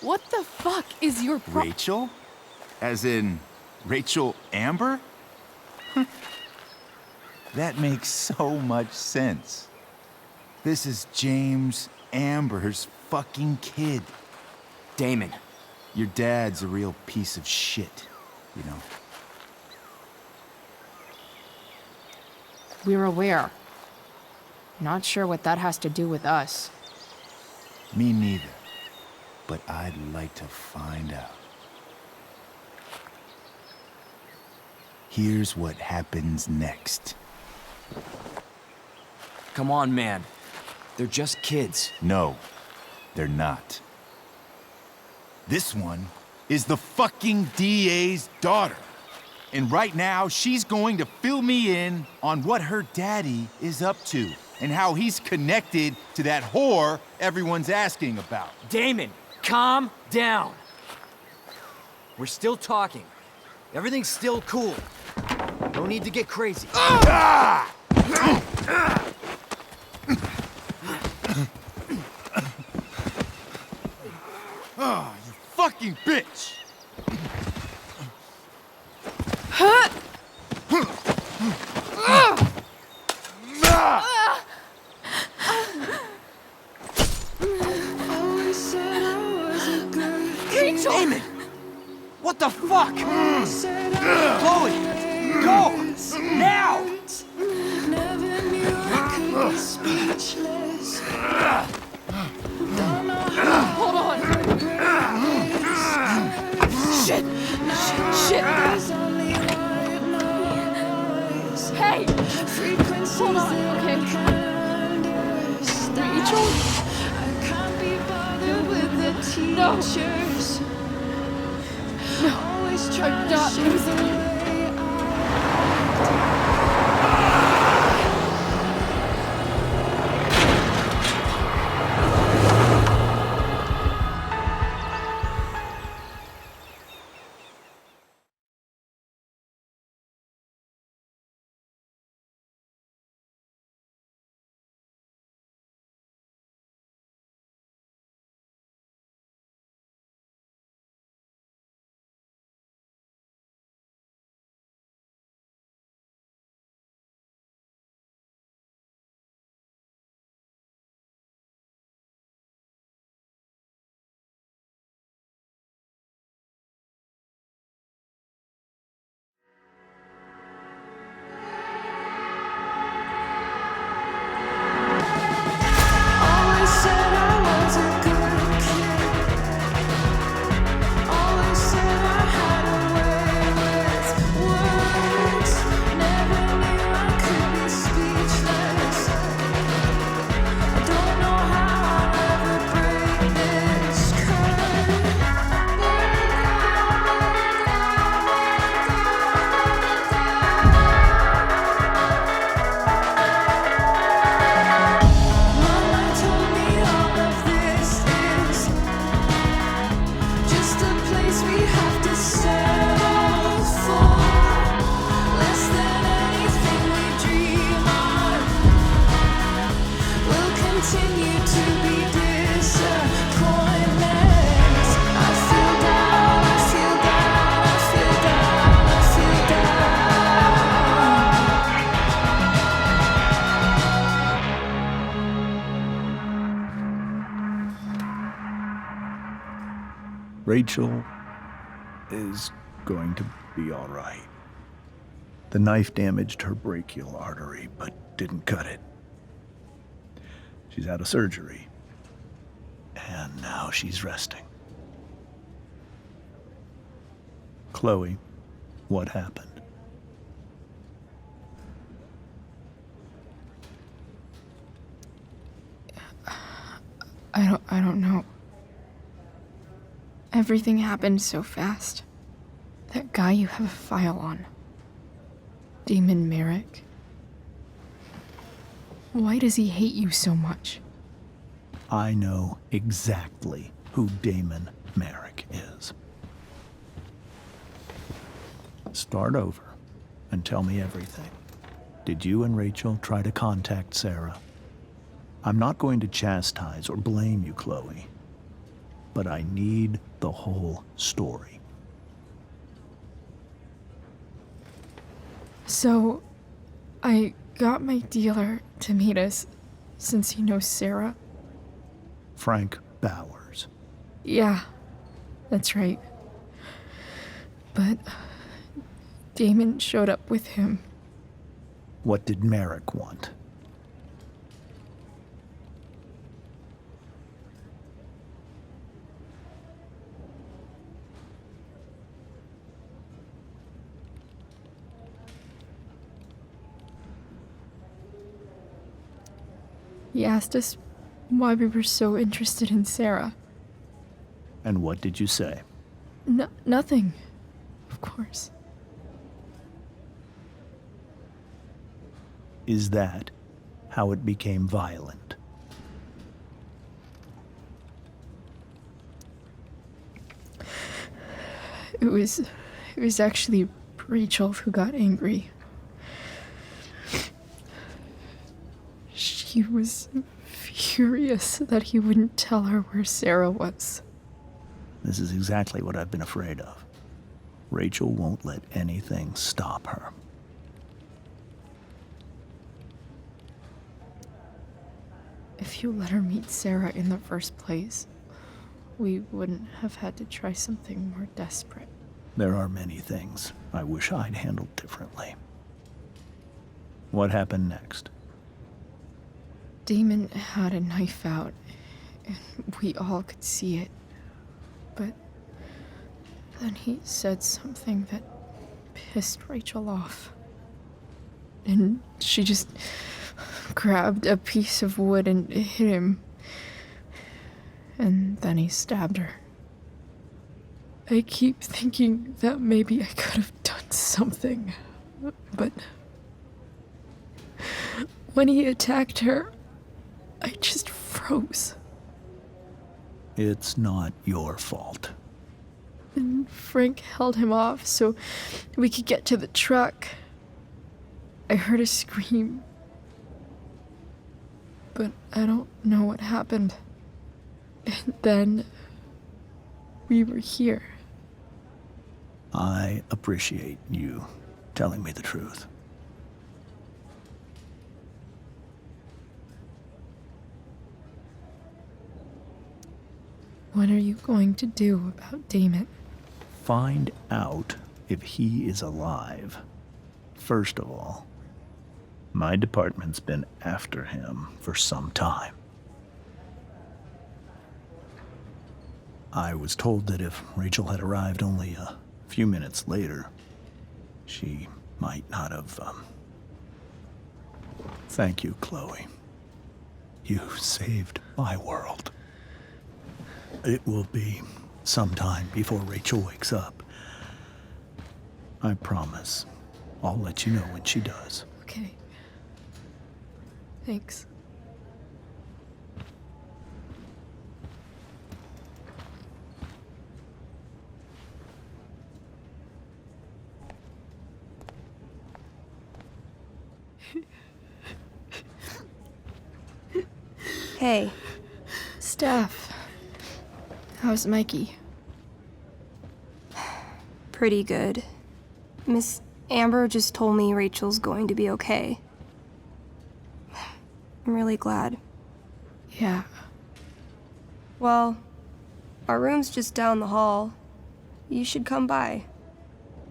What the fuck is your Rachel? As in, Rachel Amber? That makes so much sense. This is James Amber's fucking kid. Damon. Your dad's a real piece of shit, you know. We're aware. Not sure what that has to do with us. Me neither. But I'd like to find out. Here's what happens next. Come on, man. They're just kids. No, they're not. This one is the fucking DA's daughter. And right now, she's going to fill me in on what her daddy is up to and how he's connected to that whore everyone's asking about. Damon, calm down. We're still talking. Everything's still cool. No need to get crazy. Ah! Oh, you fucking bitch! Rachel! Damon! What the fuck? Chloe! Go! Now! Hold on! Shit! Shit! Hey! Hold on, okay? Rachel? No! No! I'm not losing you. Rachel is going to be all right. The knife damaged her brachial artery, but didn't cut it. She's had a surgery, and now she's resting. Chloe, what happened? I don't know. Everything happened so fast. That guy you have a file on. Damon Merrick. Why does he hate you so much? I know exactly who Damon Merrick is. Start over and tell me everything. Did you and Rachel try to contact Sarah? I'm not going to chastise or blame you, Chloe, but I need the whole story. So, I got my dealer to meet us, since he knows Sarah. Frank Bowers. Yeah, that's right. But Damon showed up with him. What did Merrick want? He asked us why we were so interested in Sarah. And what did you say? Nothing, of course. Is that how it became violent? It was actually Rachel who got angry. She was furious that he wouldn't tell her where Sarah was. This is exactly what I've been afraid of. Rachel won't let anything stop her. If you let her meet Sarah in the first place, we wouldn't have had to try something more desperate. There are many things I wish I'd handled differently. What happened next? Damon had a knife out, and we all could see it. But then he said something that pissed Rachel off. And she just grabbed a piece of wood and hit him. And then he stabbed her. I keep thinking that maybe I could have done something, but when he attacked her, I just froze. It's not your fault. And Frank held him off so we could get to the truck. I heard a scream, but I don't know what happened. And then we were here. I appreciate you telling me the truth. What are you going to do about Damon? Find out if he is alive. First of all, my department's been after him for some time. I was told that if Rachel had arrived only a few minutes later, she might not have, Thank you, Chloe. You saved my world. It will be some time before Rachel wakes up. I promise. I'll let you know when she does. Okay. Thanks. Hey. Steph. How's Mikey? Pretty good. Miss Amber just told me Rachel's going to be okay. I'm really glad. Yeah. Well, Our room's just down the hall. You should come by.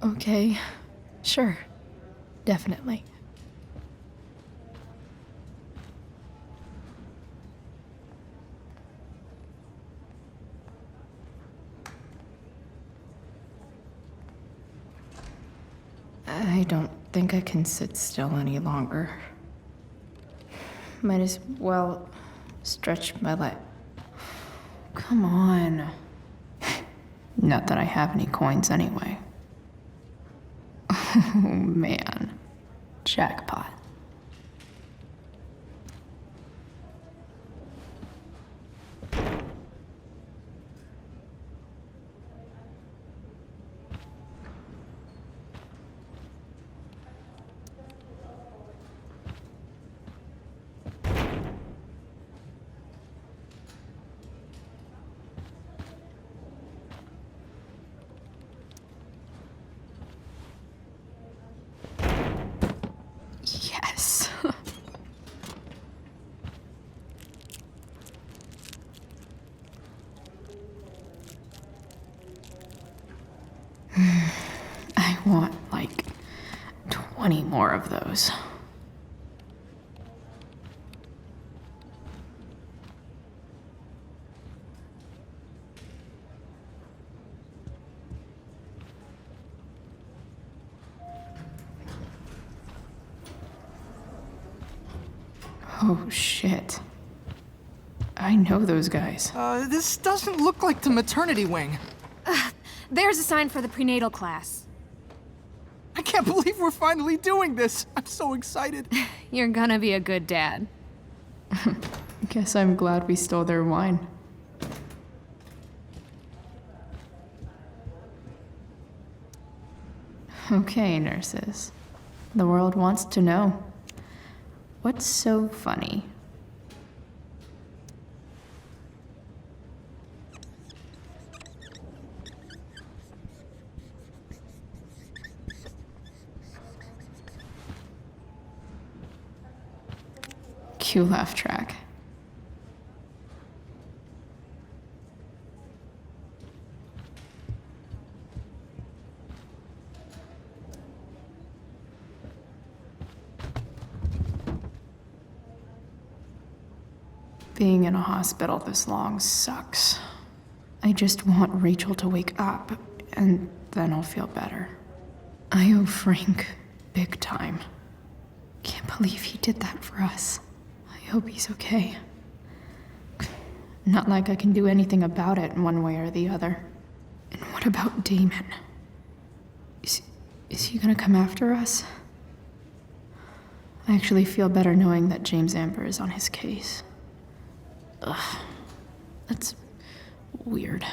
Okay. Sure. Definitely. I don't think I can sit still any longer. Might as well stretch my leg. Come on. Not that I have any coins anyway. Oh man. Jackpot. Yes. I want like 20 more of those. Oh shit. I know those guys. This doesn't look like the maternity wing. There's a sign for the prenatal class. I can't believe we're finally doing this. I'm so excited. You're gonna be a good dad. Guess I'm glad we stole their wine. Okay, nurses. The world wants to know. What's so funny? Cue laugh track. Being in a hospital this long sucks. I just want Rachel to wake up, and then I'll feel better. I owe Frank big time. Can't believe he did that for us. I hope he's okay. Not like I can do anything about it one way or the other. And what about Damon? Is he gonna come after us? I actually feel better knowing that James Amber is on his case. Ugh, that's weird.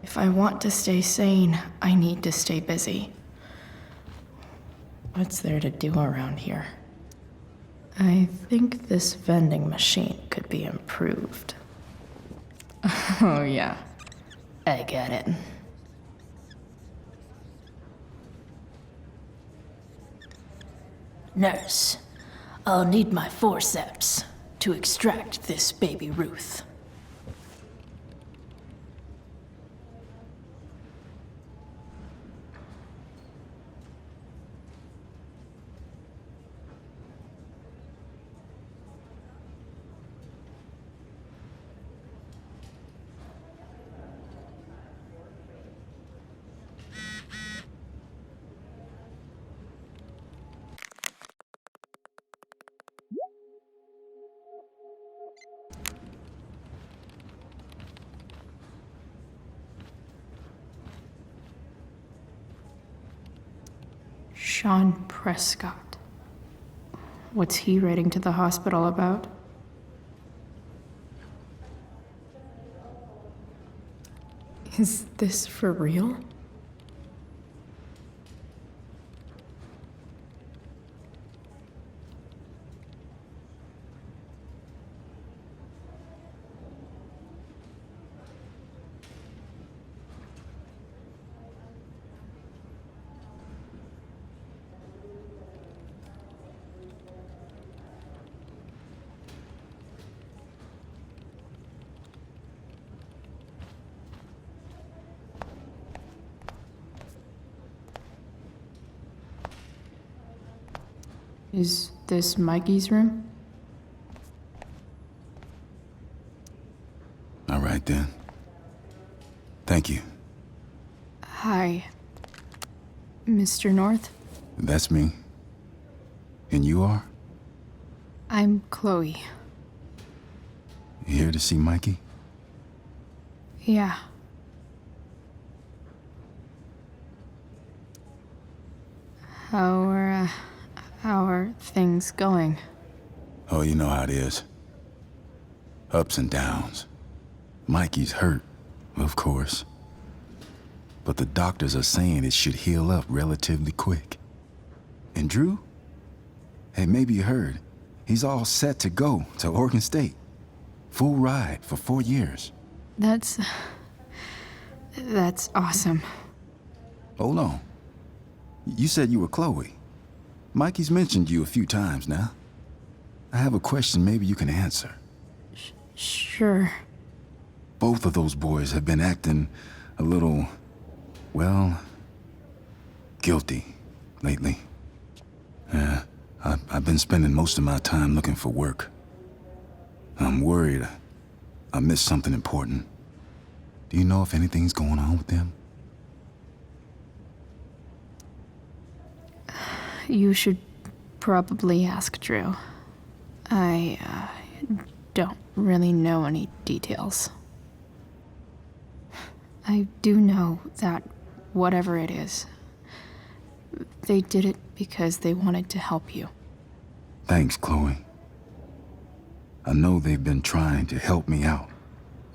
If I want to stay sane, I need to stay busy. What's there to do around here? I think this vending machine could be improved. Oh yeah, I get it. Nurse, I'll need my forceps to extract this baby Ruth. Sean Prescott. What's he writing to the hospital about? Is this for real? Is this Mikey's room? All right, then. Thank you. Hi, Mr. North. That's me. And you are? I'm Chloe. You here to see Mikey? Yeah. How are things going? Oh, you know how it is. Ups and downs. Mikey's hurt, of course. But the doctors are saying it should heal up relatively quick. And Drew? Hey, maybe you heard. He's all set to go to Oregon State. Full ride for 4 years. That's awesome. Hold on. You said you were Chloe. Mikey's mentioned you a few times now. I have a question maybe you can answer. Sure. Both of those boys have been acting a little, well, guilty lately. Yeah, I've been spending most of my time looking for work. I'm worried I missed something important. Do you know if anything's going on with them? You should probably ask Drew. I don't really know any details. I do know that whatever it is, they did it because they wanted to help you. Thanks, Chloe. I know they've been trying to help me out,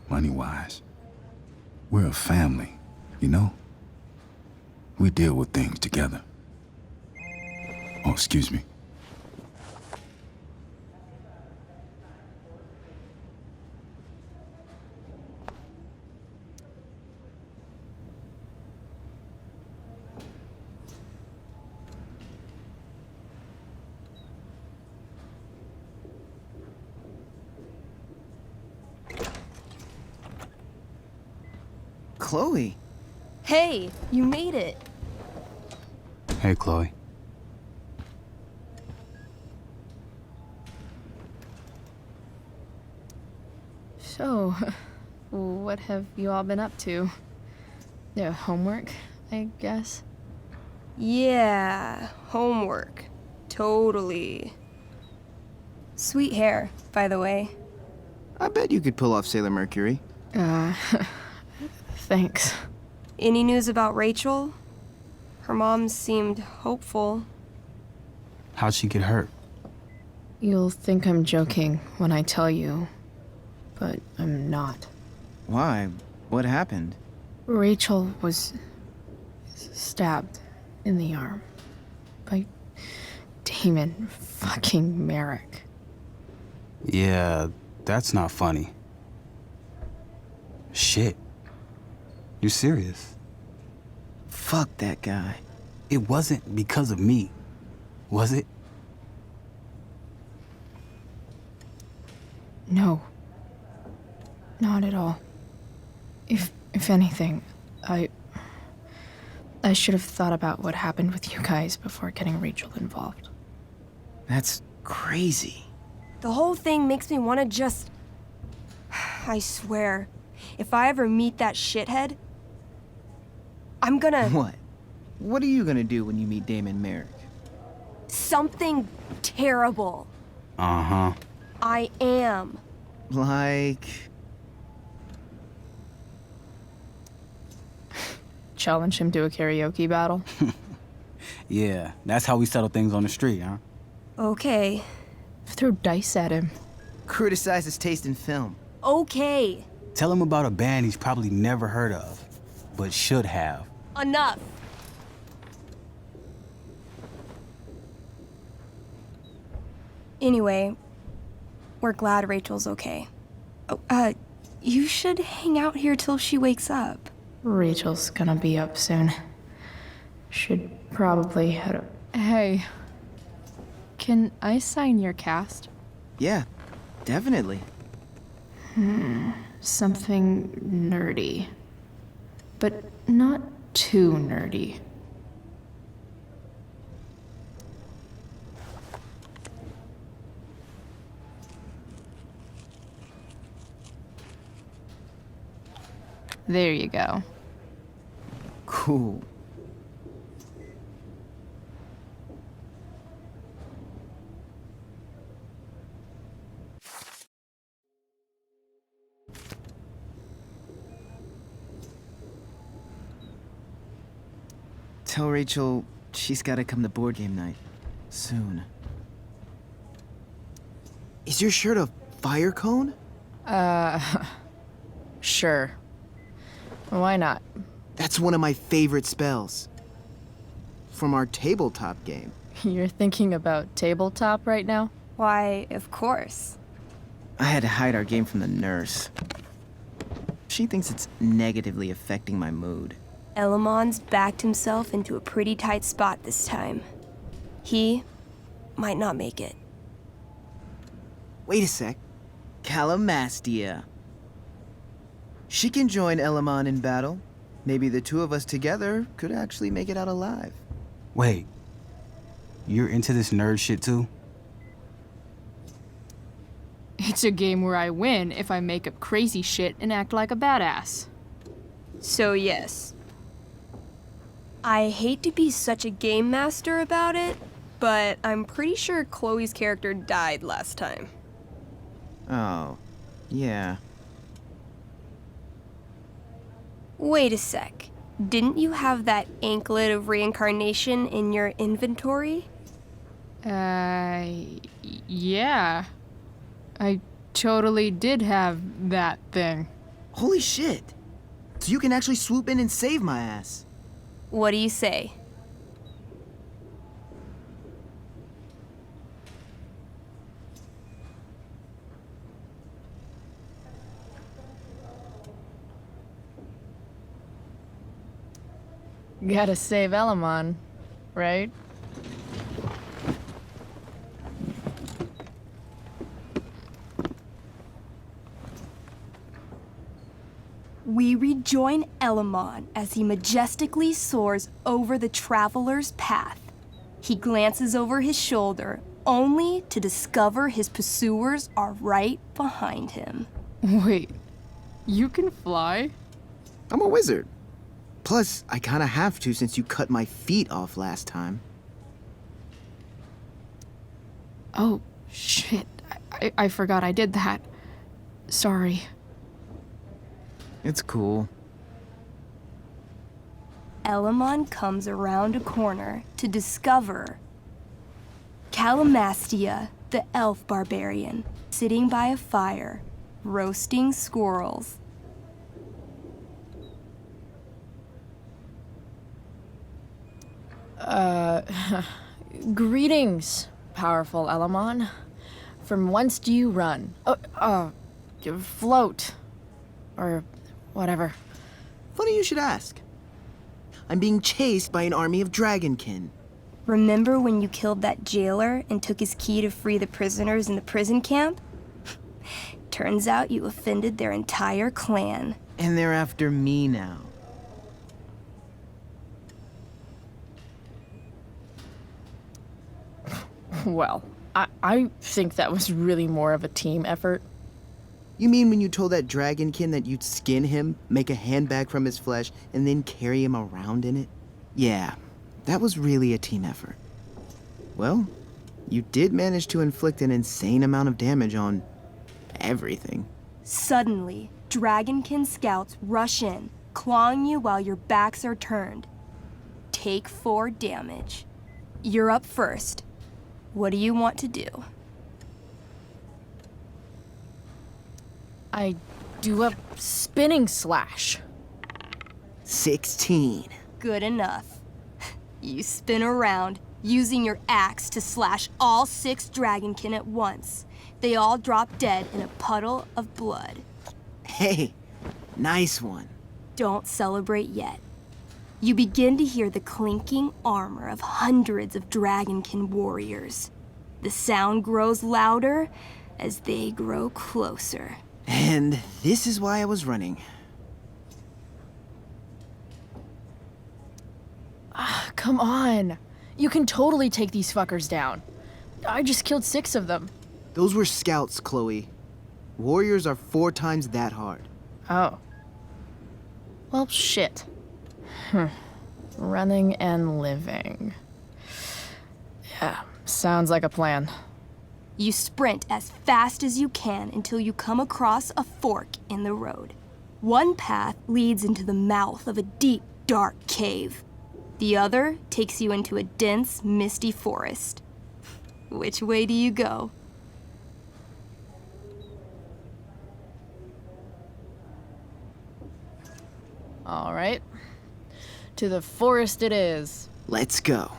money-wise. We're a family, you know? We deal with things together. Oh, excuse me. Chloe. Hey, you made it. Hey, Chloe. So, what have you all been up to? Yeah, homework, I guess? Yeah, homework. Totally. Sweet hair, by the way. I bet you could pull off Sailor Mercury. Thanks. Any news about Rachel? Her mom seemed hopeful. How'd she get hurt? You'll think I'm joking when I tell you, but I'm not. Why? What happened? Rachel was stabbed in the arm by Damon fucking Merrick. Yeah, that's not funny. Shit. You serious? Fuck that guy. It wasn't because of me, was it? No. Not at all. If anything, I should have thought about what happened with you guys before getting Rachel involved. That's crazy. The whole thing makes me want to just... I swear, if I ever meet that shithead, I'm gonna... What? What are you gonna do when you meet Damon Merrick? Something terrible. Uh-huh. I am. Like... Challenge him to a karaoke battle? Yeah, that's how we settle things on the street, huh? Okay. Throw dice at him. Criticize his taste in film. Okay. Tell him about a band he's probably never heard of, but should have. Enough. Anyway, we're glad Rachel's okay. Oh, you should hang out here till she wakes up. Rachel's gonna be up soon. Should probably head up. Hey, can I sign your cast? Yeah, definitely. Something nerdy. But not too nerdy. There you go. Cool. Tell Rachel she's gotta come to board game night. Soon. Is your shirt a fire cone? Sure. Why not? That's one of my favorite spells. From our tabletop game. You're thinking about tabletop right now? Why, of course. I had to hide our game from the nurse. She thinks it's negatively affecting my mood. Elamon's backed himself into a pretty tight spot this time. He might not make it. Wait a sec. Calamastia. She can join Elamon in battle. Maybe the two of us together could actually make it out alive. Wait, you're into this nerd shit too? It's a game where I win if I make up crazy shit and act like a badass. So yes. I hate to be such a game master about it, but I'm pretty sure Chloe's character died last time. Oh, yeah. Wait a sec. Didn't you have that anklet of reincarnation in your inventory? Yeah. I totally did have that thing. Holy shit! So you can actually swoop in and save my ass. What do you say? Gotta save Elamon, right? We rejoin Elamon as he majestically soars over the traveler's path. He glances over his shoulder, only to discover his pursuers are right behind him. Wait, you can fly? I'm a wizard. Plus, I kinda have to since you cut my feet off last time. Oh, shit. I forgot I did that. Sorry. It's cool. Elamon comes around a corner to discover Calamastia, the elf barbarian, sitting by a fire, roasting squirrels. Greetings, powerful Elamon. From whence do you run? Float. Or whatever. Funny you should ask. I'm being chased by an army of dragonkin. Remember when you killed that jailer and took his key to free the prisoners in the prison camp? Turns out you offended their entire clan. And they're after me now. Well, I think that was really more of a team effort. You mean when you told that dragonkin that you'd skin him, make a handbag from his flesh, and then carry him around in it? Yeah, that was really a team effort. Well, you did manage to inflict an insane amount of damage on everything. Suddenly, dragonkin scouts rush in, clawing you while your backs are turned. Take 4 damage. You're up first. What do you want to do? I do a spinning slash. 16. Good enough. You spin around, using your axe to slash all 6 dragonkin at once. They all drop dead in a puddle of blood. Hey, nice one. Don't celebrate yet. You begin to hear the clinking armor of hundreds of dragonkin warriors. The sound grows louder as they grow closer. And this is why I was running. Come on. You can totally take these fuckers down. I just killed 6 of them. Those were scouts, Chloe. Warriors are 4 times that hard. Oh. Well, shit. Running and living. Yeah, sounds like a plan. You sprint as fast as you can until you come across a fork in the road. One path leads into the mouth of a deep, dark cave. The other takes you into a dense, misty forest. Which way do you go? All right. To the forest it is. Let's go.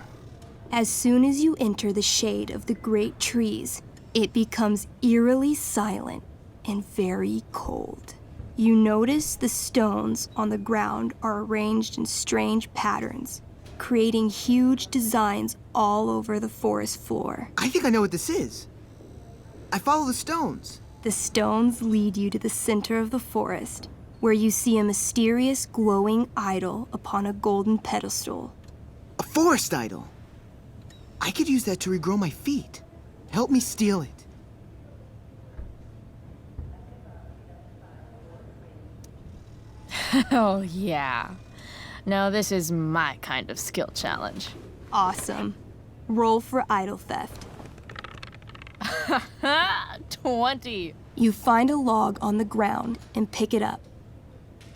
As soon as you enter the shade of the great trees, it becomes eerily silent and very cold. You notice the stones on the ground are arranged in strange patterns, creating huge designs all over the forest floor. I think I know what this is. I follow the stones. The stones lead you to the center of the forest, where you see a mysterious glowing idol upon a golden pedestal. A forest idol. I could use that to regrow my feet. Help me steal it. Oh, yeah. Now this is my kind of skill challenge. Awesome. Roll for idol theft. 20. You find a log on the ground and pick it up.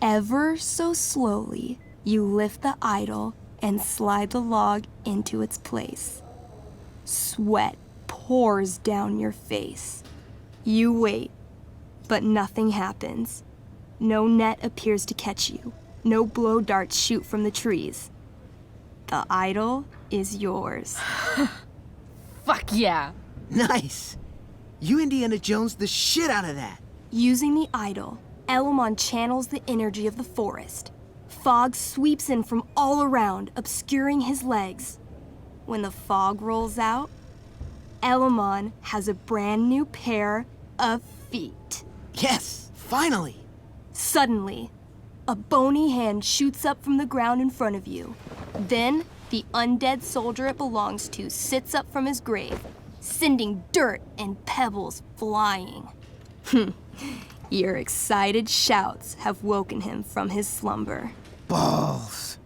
Ever so slowly, you lift the idol and slide the log into its place. Sweat pours down your face. You wait, but nothing happens. No net appears to catch you. No blow darts shoot from the trees. The idol is yours. Fuck yeah. Nice. You Indiana Jones the shit out of that. Using the idol, Elamon channels the energy of the forest. Fog sweeps in from all around, obscuring his legs. When the fog rolls out, Elamon has a brand new pair of feet. Yes, finally. Suddenly, a bony hand shoots up from the ground in front of you. Then, the undead soldier it belongs to sits up from his grave, sending dirt and pebbles flying. Your excited shouts have woken him from his slumber. Balls.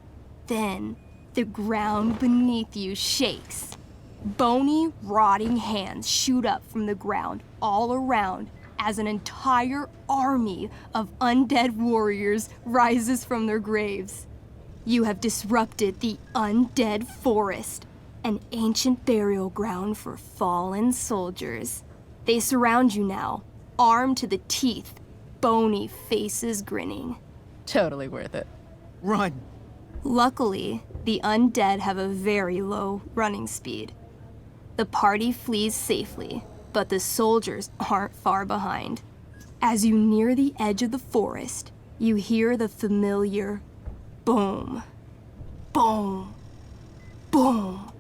Then, the ground beneath you shakes. Bony, rotting hands shoot up from the ground all around as an entire army of undead warriors rises from their graves. You have disrupted the undead forest, an ancient burial ground for fallen soldiers. They surround you now, armed to the teeth, bony faces grinning. Totally worth it. Run. Luckily, the undead have a very low running speed. The party flees safely, but the soldiers aren't far behind. As you near the edge of the forest, you hear the familiar boom, boom, boom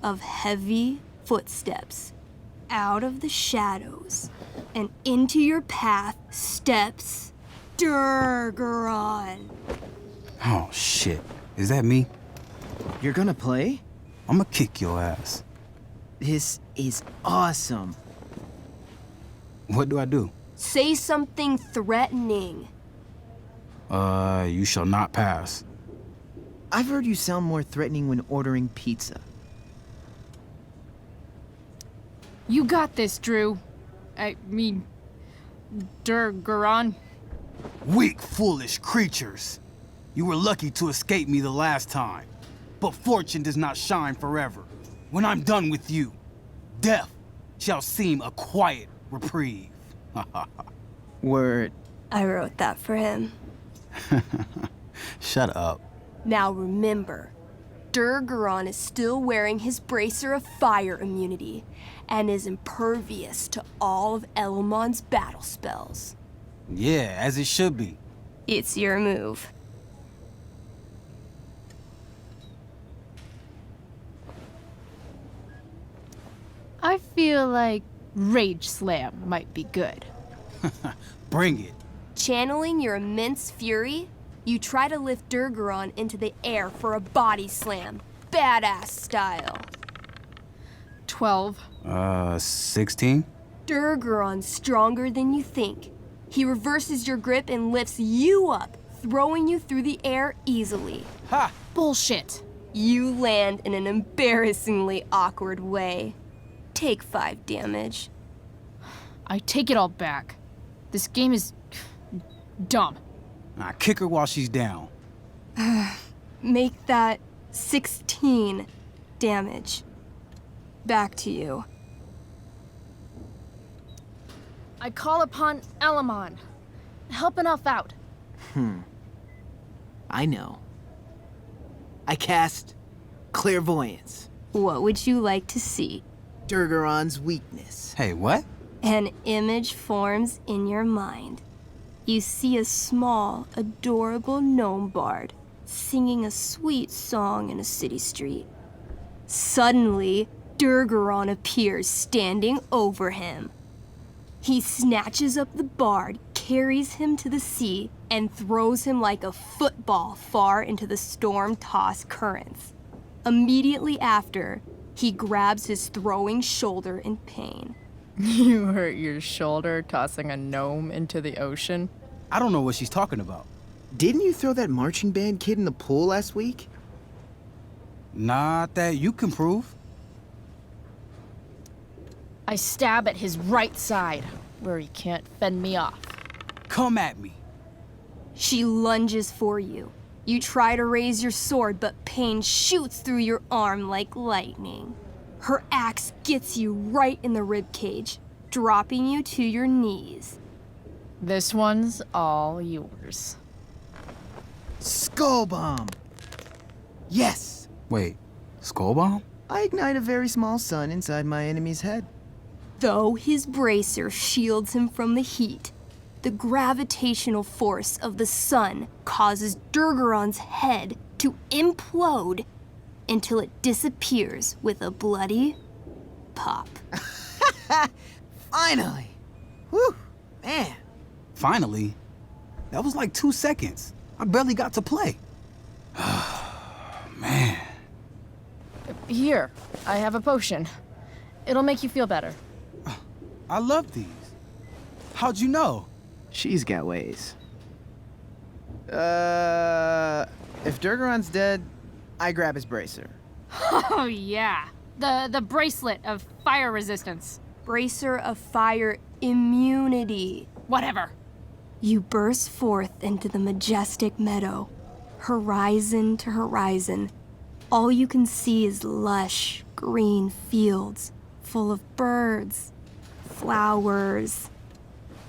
of heavy footsteps. Out of the shadows and into your path steps Durgaron. Oh, shit. Is that me? You're gonna play? I'm gonna kick your ass. This is awesome. What do I do? Say something threatening. You shall not pass. I've heard you sound more threatening when ordering pizza. You got this, Drew. I mean, Durgaron. Weak, foolish creatures. You were lucky to escape me the last time. But fortune does not shine forever. When I'm done with you, death shall seem a quiet reprieve. Word. I wrote that for him. Shut up. Now remember, Durgaron is still wearing his bracer of fire immunity and is impervious to all of Elamon's battle spells. Yeah, as it should be. It's your move. I feel like Rage Slam might be good. Bring it. Channeling your immense fury, you try to lift Durgaron into the air for a body slam, badass style. 12. 16? Durgaron's stronger than you think. He reverses your grip and lifts you up, throwing you through the air easily. Ha! Bullshit. You land in an embarrassingly awkward way. Take 5 damage. I take it all back. This game is dumb. I kick her while she's down. Make that 16 damage. Back to you. I call upon Elamon. Help an elf out. I know. I cast Clairvoyance. What would you like to see? Durgaron's weakness. Hey, what? An image forms in your mind. You see a small, adorable gnome bard singing a sweet song in a city street. Suddenly, Durgaron appears standing over him. He snatches up the bard, carries him to the sea, and throws him like a football far into the storm-tossed currents. Immediately after, he grabs his throwing shoulder in pain. You hurt your shoulder tossing a gnome into the ocean? I don't know what she's talking about. Didn't you throw that marching band kid in the pool last week? Not that you can prove. I stab at his right side, where he can't fend me off. Come at me. She lunges for you. You try to raise your sword, but pain shoots through your arm like lightning. Her axe gets you right in the ribcage, dropping you to your knees. This one's all yours. Skull bomb. Yes. Wait, skull bomb? I ignite a very small sun inside my enemy's head. Though his bracer shields him from the heat, the gravitational force of the sun causes Durgaron's head to implode until it disappears with a bloody pop. Finally! Whew, man. Finally? That was like 2 seconds. I barely got to play. Man. Here, I have a potion. It'll make you feel better. I love these. How'd you know? She's got ways. If Durgaron's dead, I grab his bracer. Oh, yeah. The bracelet of fire resistance. Bracer of fire immunity. Whatever. You burst forth into the majestic meadow, horizon to horizon. All you can see is lush, green fields full of birds, flowers,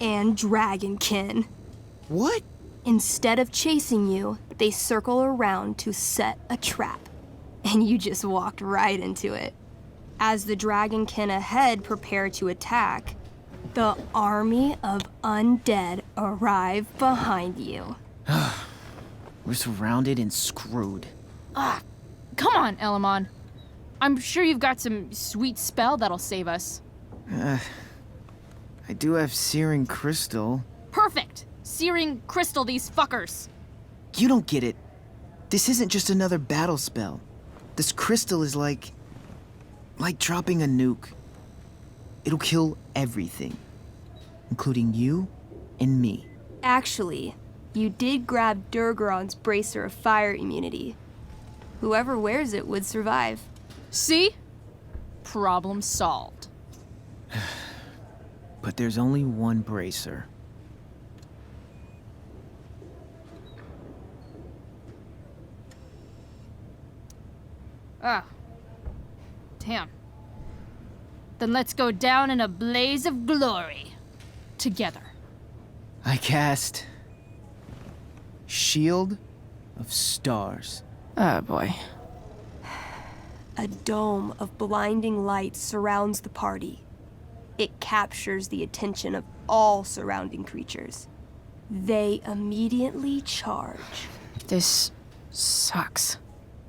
and dragonkin. What? Instead of chasing you, they circle around to set a trap, and you just walked right into it. As the dragonkin ahead prepare to attack, the army of undead arrive behind you. We're surrounded and screwed. Come on, Elamon. I'm sure you've got some sweet spell that'll save us. I do have Searing Crystal. Perfect! Searing crystal these fuckers. You don't get it. This isn't just another battle spell. This crystal is like dropping a nuke. It'll kill everything, including you and me. Actually, you did grab Durgaron's bracer of fire immunity. Whoever wears it would survive. See? Problem solved. But there's only one bracer. him. Then let's go down in a blaze of glory. Together. I cast Shield of Stars. Oh boy. A dome of blinding light surrounds the party. It captures the attention of all surrounding creatures. They immediately charge. This sucks.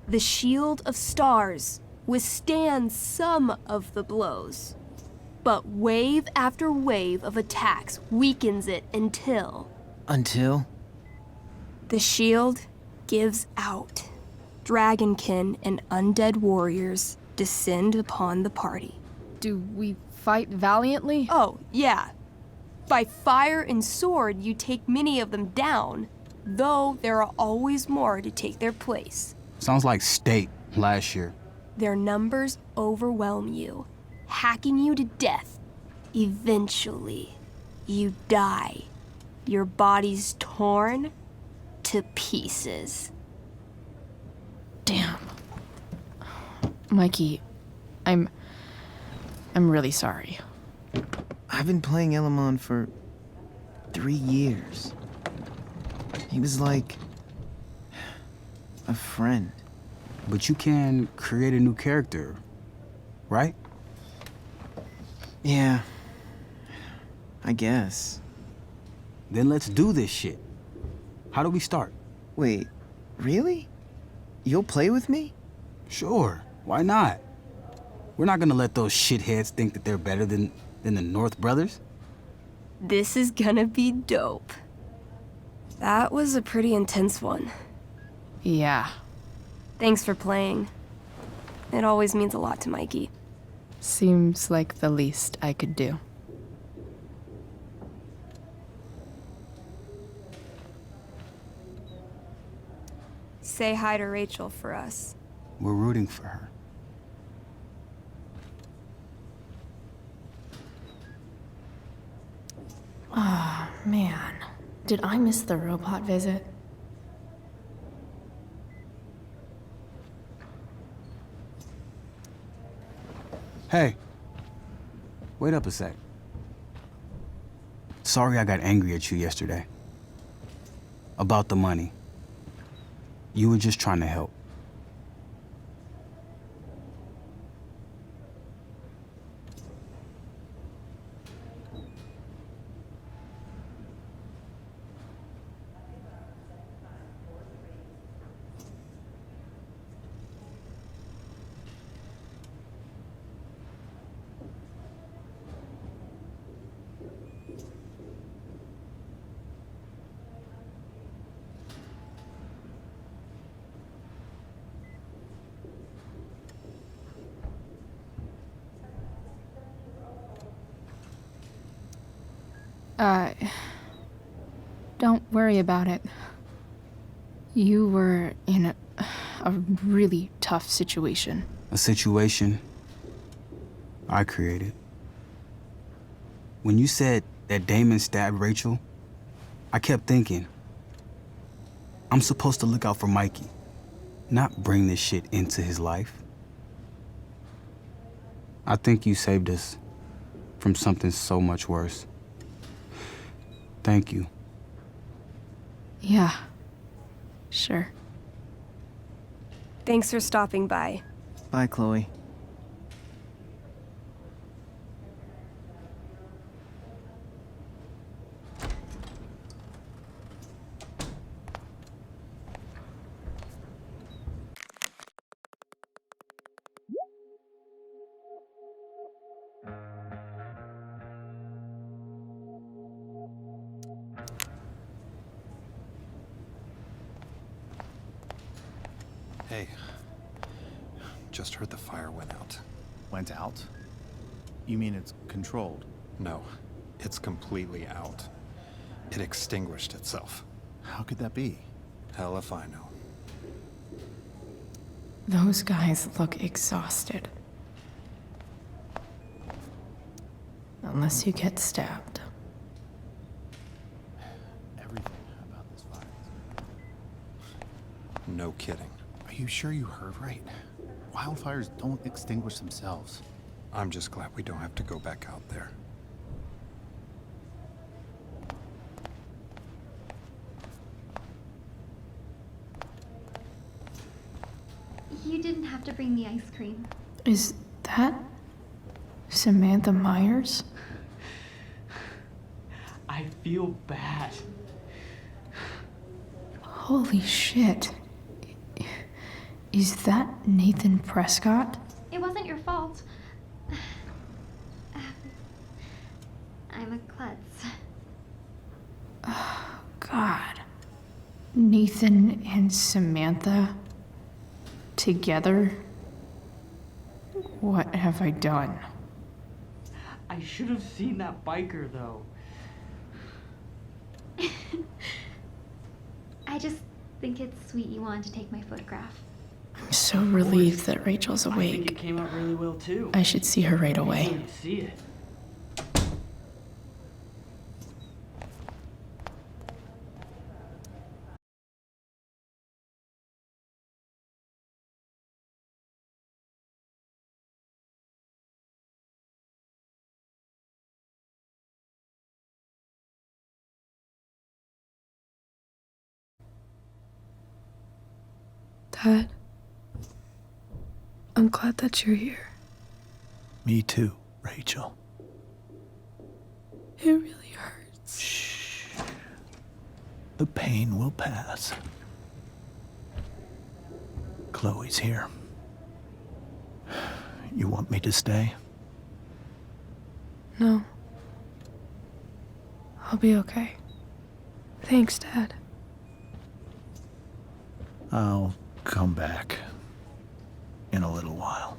The Shield of Stars withstands some of the blows, but wave after wave of attacks weakens it until Until? the shield gives out. Dragonkin and undead warriors descend upon the party. Do we fight valiantly? Oh, yeah. By fire and sword, you take many of them down, though there are always more to take their place. Sounds like State last year. Their numbers overwhelm you, hacking you to death. Eventually, you die. Your body's torn to pieces. Damn. Mikey, I'm really sorry. I've been playing Elamon for 3 years. He was like a friend. But you can create a new character, right? Yeah, I guess. Then let's do this shit. How do we start? Wait, really? You'll play with me? Sure, why not? We're not gonna let those shitheads think that they're better than the North Brothers. This is gonna be dope. That was a pretty intense one. Yeah. Thanks for playing. It always means a lot to Mikey. Seems like the least I could do. Say hi to Rachel for us. We're rooting for her. Oh, man. Did I miss the robot visit? Hey, wait up a sec. Sorry I got angry at you yesterday. About the money. You were just trying to help. Don't worry about it. You were in a really tough situation. A situation I created. When you said that Damon stabbed Rachel, I kept thinking, I'm supposed to look out for Mikey, not bring this shit into his life. I think you saved us from something so much worse. Thank you. Yeah. Sure. Thanks for stopping by. Bye, Chloe. Hey, just heard the fire went out. Went out? You mean it's controlled? No, it's completely out. It extinguished itself. How could that be? Hell if I know. Those guys look exhausted. Unless you get stabbed. Everything about this fire. No kidding. Are you sure you heard right? Wildfires don't extinguish themselves. I'm just glad we don't have to go back out there. You didn't have to bring the ice cream. Is that Samantha Myers? I feel bad. Holy shit. Is that Nathan Prescott? It wasn't your fault. I'm a klutz. Oh, God. Nathan and Samantha together? What have I done? I should have seen that biker, though. I just think it's sweet you wanted to take my photograph. I'm so relieved that Rachel's I think awake. it came out really well, too. I should see her right away. You see it. Dad, I'm glad that you're here. Me too, Rachel. It really hurts. Shh. The pain will pass. Chloe's here. You want me to stay? No. I'll be okay. Thanks, Dad. I'll come back in a little while.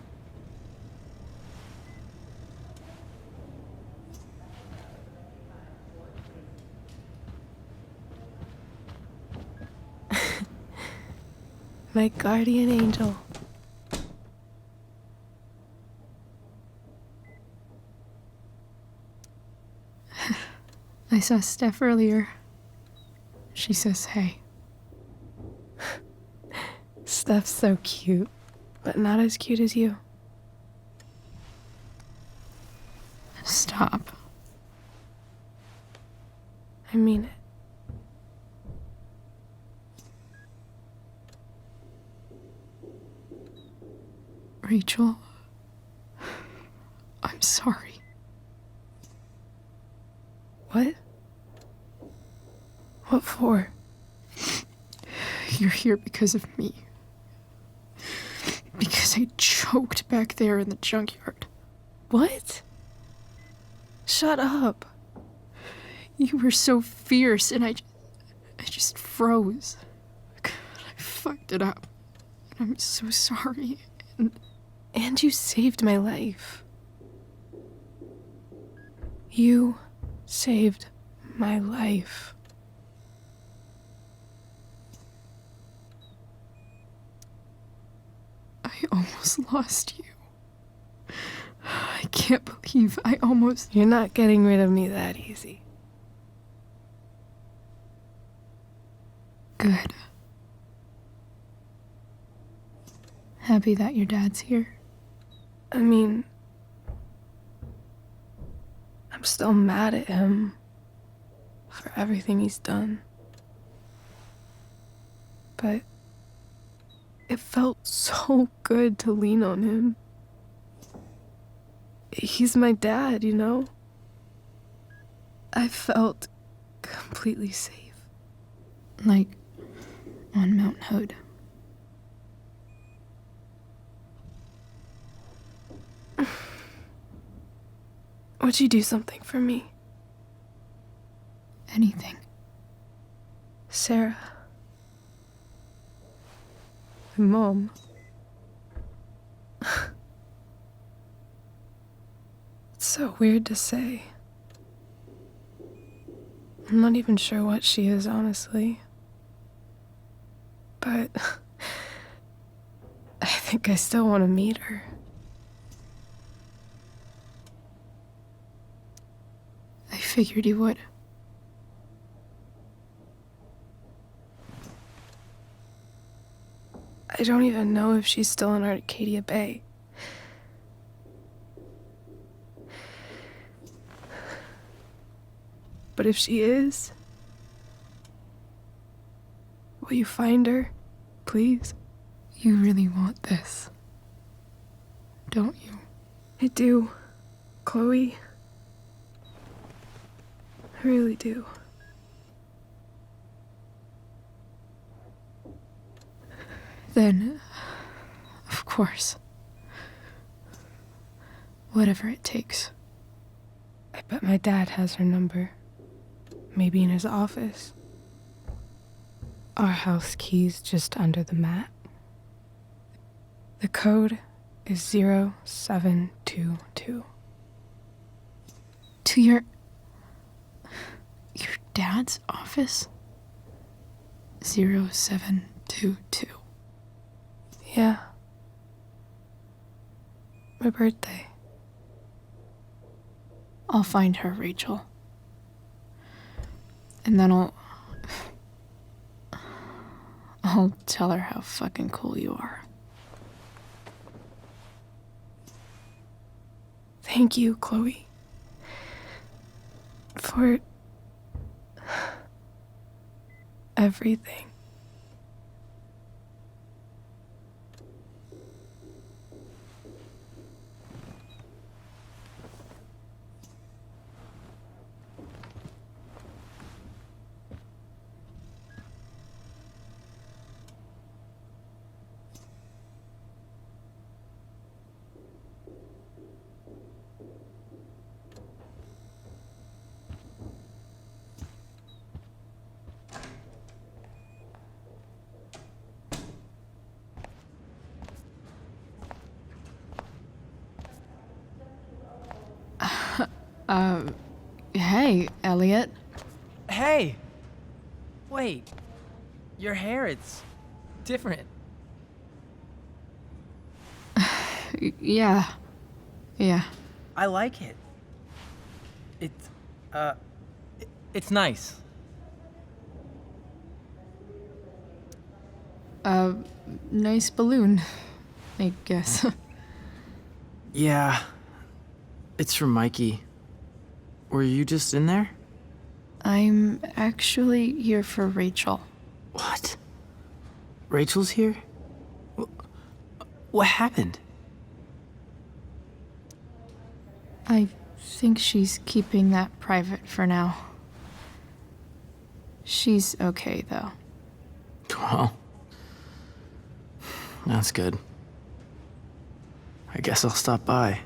My guardian angel. I saw Steph earlier. She says hey. Steph's so cute, but not as cute as you. Stop. I mean it. Rachel, I'm sorry. What? What for? You're here because of me. Because I choked back there in the junkyard. What? Shut up. You were so fierce and I just froze. God, I fucked it up. And I'm so sorry. And you saved my life. You saved my life. I almost lost you. I can't believe I almost... You're not getting rid of me that easy. Good. Happy that your dad's here. I mean, I'm still mad at him for everything he's done. But it felt so good to lean on him. He's my dad, you know? I felt completely safe. Like on Mount Hood. Would you do something for me? Anything. Sarah. My mom. It's so weird to say. I'm not even sure what she is, honestly. But I think I still want to meet her. I figured you would. I I don't even know if she's still in Arcadia Bay. But if she is, will you find her, please? You really want this, don't you? I do, Chloe. I really do. Then, of course. Whatever it takes. I bet my dad has her number. Maybe in his office. Our house key's just under the mat. The code is 0722. To your dad's office? 0722. Yeah. My birthday. I'll find her, Rachel. And then I'll tell her how fucking cool you are. Thank you, Chloe. For everything. Hey, Elliot. Hey! Wait. Your hair, it's different. Yeah. I like it. It's nice. Nice balloon, I guess. Yeah. It's from Mikey. Were you just in there? I'm actually here for Rachel. What? Rachel's here? What happened? I think she's keeping that private for now. She's okay, though. Well, that's good. I guess I'll stop by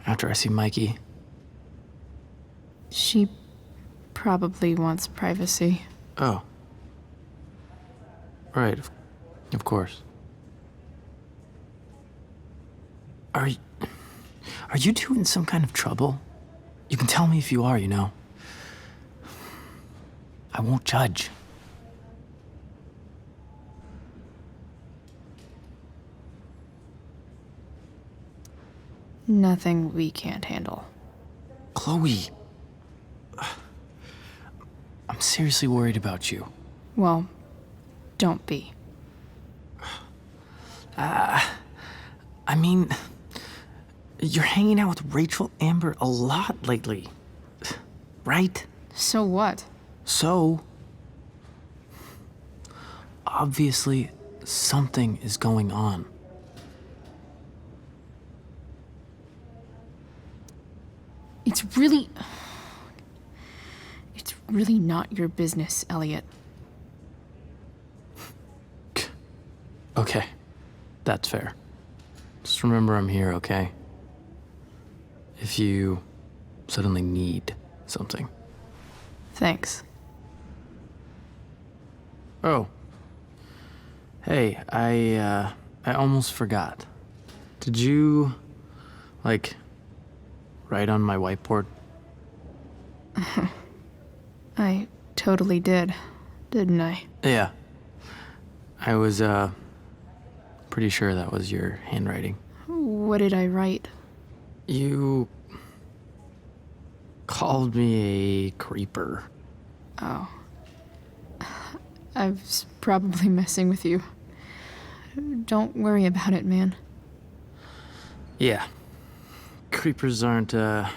after I see Mikey. She probably wants privacy. Oh. Right, of course. Are you two in some kind of trouble? You can tell me if you are, you know. I won't judge. Nothing we can't handle. Chloe. I'm seriously worried about you. Well, don't be. I mean, you're hanging out with Rachel Amber a lot lately, right? So what? So, obviously, something is going on. It's really not your business, Elliot. Okay, that's fair. Just remember I'm here, okay? If you suddenly need something. Thanks. Oh. Hey, I almost forgot. Did you, write on my whiteboard? I totally did, didn't I? Yeah. I was, pretty sure that was your handwriting. What did I write? You called me a creeper. Oh. I was probably messing with you. Don't worry about it, man. Yeah. Creepers aren't, that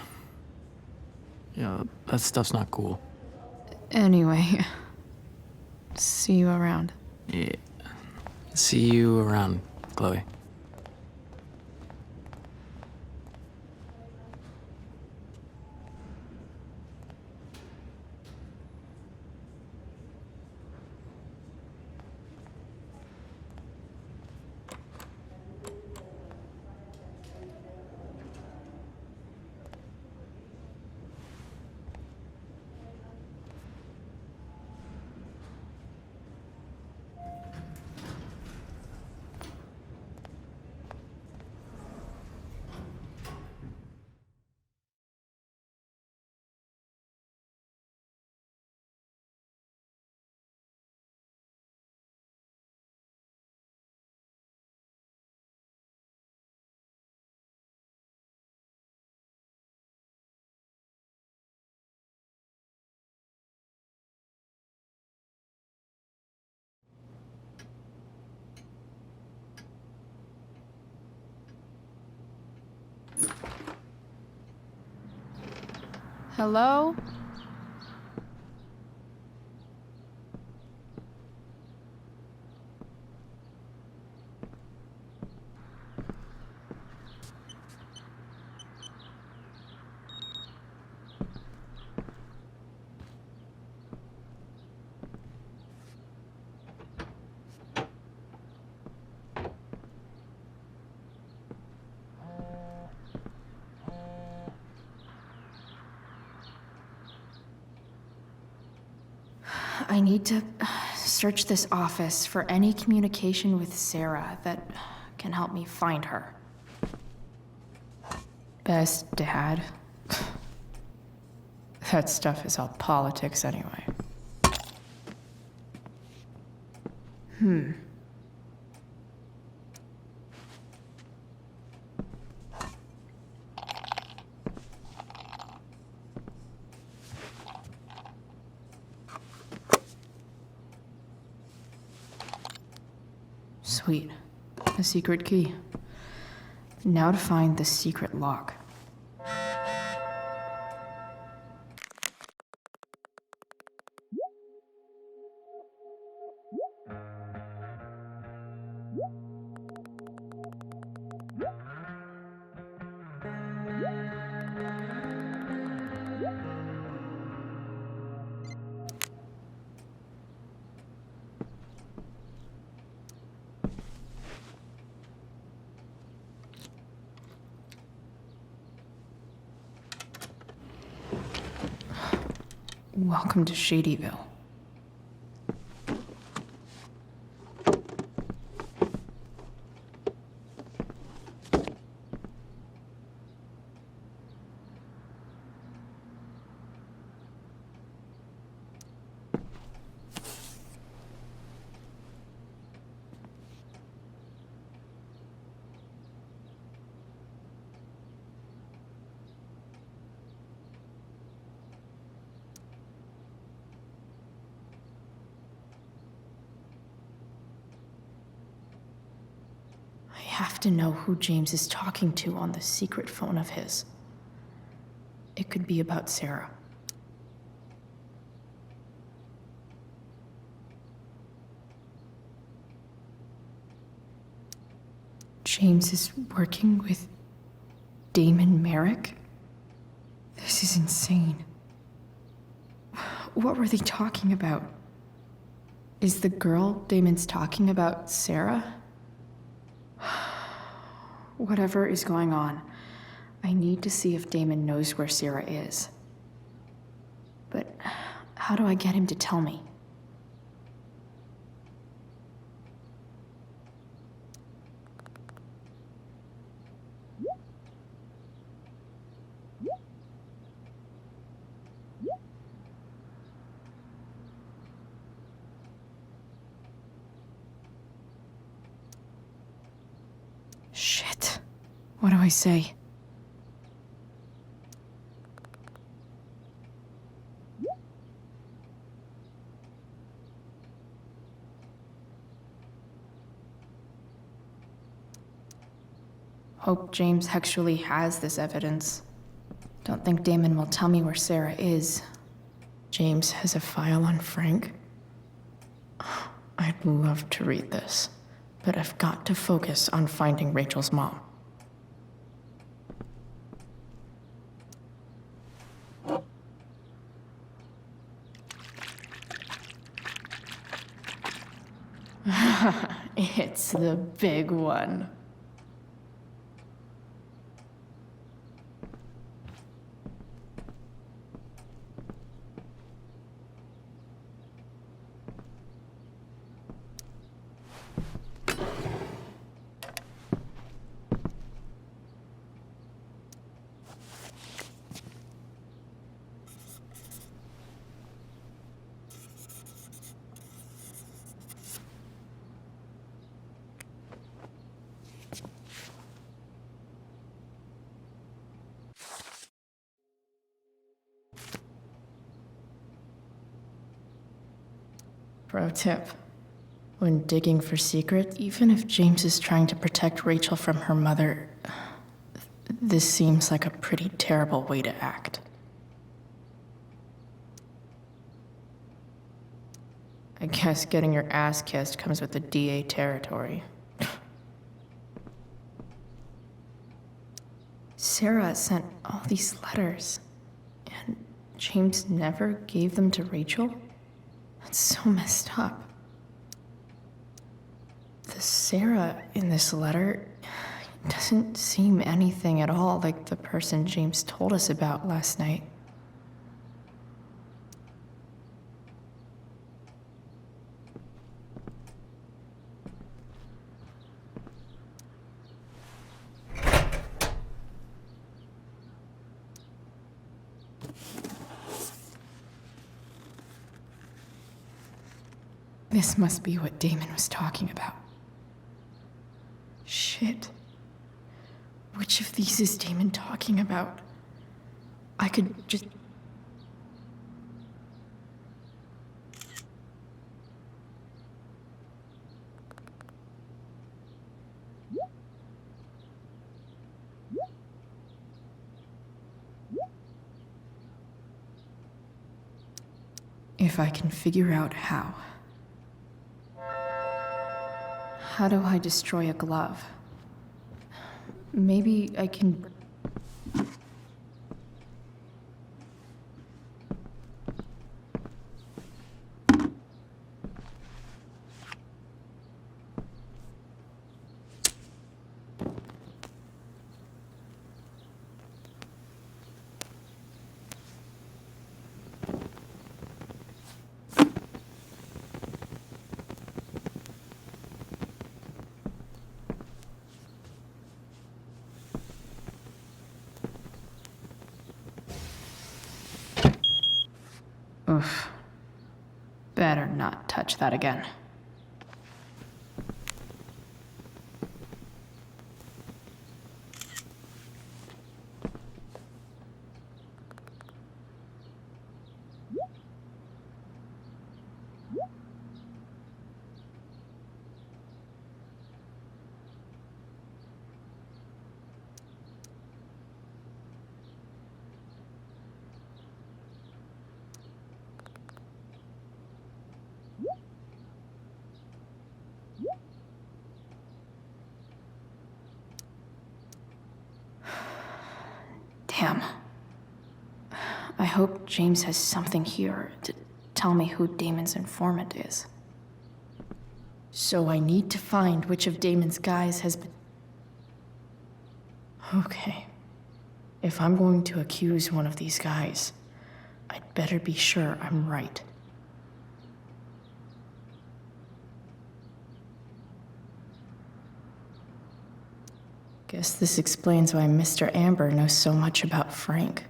stuff's not cool. Anyway, see you around. Yeah. See you around, Chloe. Hello? I need to search this office for any communication with Sarah that can help me find her. Best dad. That stuff is all politics anyway. Sweet. A secret key. Now to find the secret lock. Welcome to Shadyville. I have to know who James is talking to on the secret phone of his. It could be about Sarah. James is working with Damon Merrick? This is insane. What were they talking about? Is the girl Damon's talking about Sarah? Whatever is going on, I need to see if Damon knows where Sarah is. But how do I get him to tell me? Shit. What do I say? Hope James actually has this evidence. Don't think Damon will tell me where Sarah is. James has a file on Frank. I'd love to read this, but I've got to focus on finding Rachel's mom. It's the big one. Pro tip. When digging for secrets, even if James is trying to protect Rachel from her mother, this seems like a pretty terrible way to act. I guess getting your ass kissed comes with the DA territory. Sarah sent all these letters, and James never gave them to Rachel? That's so messed up. The Sarah in this letter doesn't seem anything at all like the person James told us about last night. This must be what Damon was talking about. Shit. Which of these is Damon talking about? I could just... If I can figure out how. How do I destroy a glove? Maybe I can... Oof. Better not touch that again. Damn. I hope James has something here to tell me who Damon's informant is. So I need to find which of Damon's guys has been... Okay. If I'm going to accuse one of these guys, I'd better be sure I'm right. Guess this explains why Mr. Amber knows so much about Frank.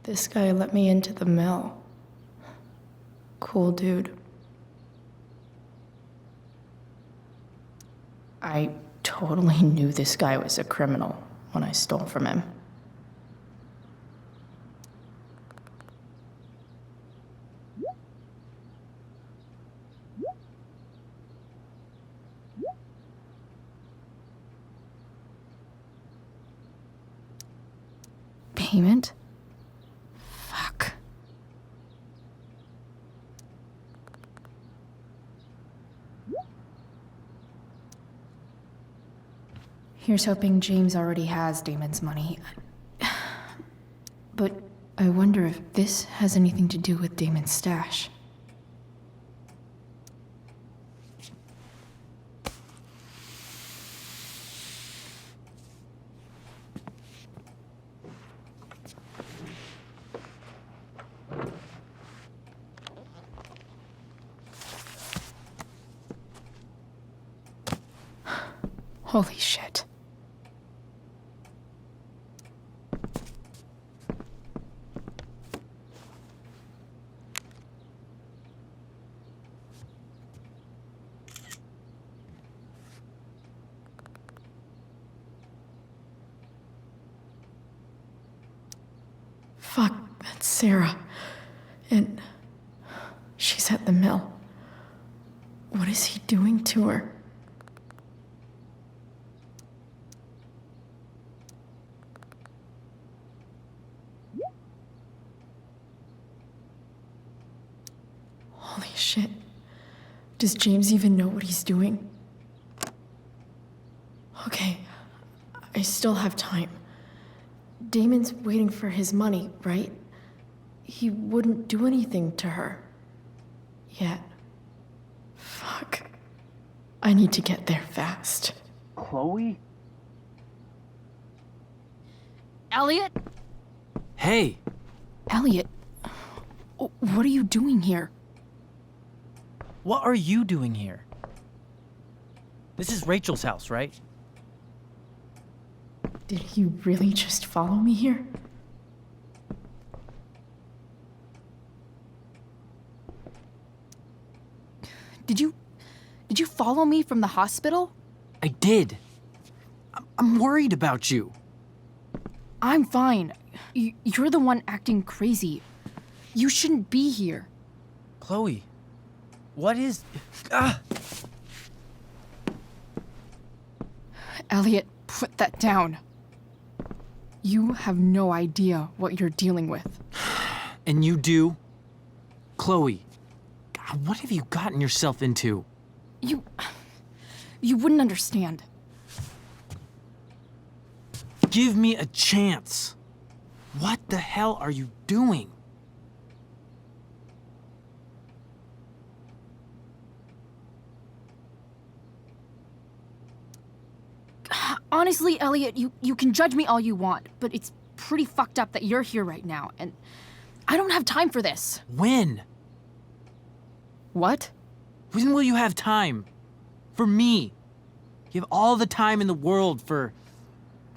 This guy let me into the mill. Cool dude. I totally knew this guy was a criminal when I stole from him. payment? Fuck. Here's hoping James already has Damon's money. But I wonder if this has anything to do with Damon's stash. Holy shit. Fuck, that's Sarah. And she's at the mill. What is he doing to her? Holy shit. Does James even know what he's doing? Okay, I still have time. Damon's waiting for his money, right? He wouldn't do anything to her. Yet. Fuck. I need to get there fast. Chloe? Elliot? Hey! Elliot, what are you doing here? What are you doing here? This is Rachel's house, right? Did he really just follow me here? Did you follow me from the hospital? I did. I'm worried about you. I'm fine. You're the one acting crazy. You shouldn't be here. Chloe, what is... Ah! Elliot, put that down. You have no idea what you're dealing with. And you do? Chloe, God, what have you gotten yourself into? You wouldn't understand. Give me a chance. What the hell are you doing? Honestly, Elliot, you can judge me all you want, but it's pretty fucked up that you're here right now, and I don't have time for this. When? What? When will you have time? For me. You have all the time in the world for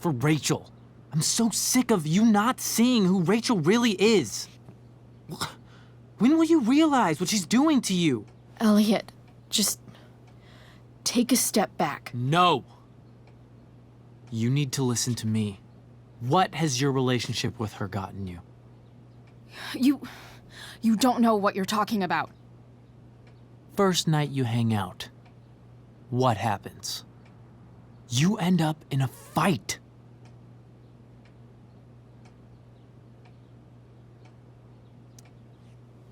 Rachel. I'm so sick of you not seeing who Rachel really is. When will you realize what she's doing to you? Elliot, just take a step back. No. You need to listen to me. What has your relationship with her gotten you? You don't know what you're talking about. First night you hang out, what happens? You end up in a fight.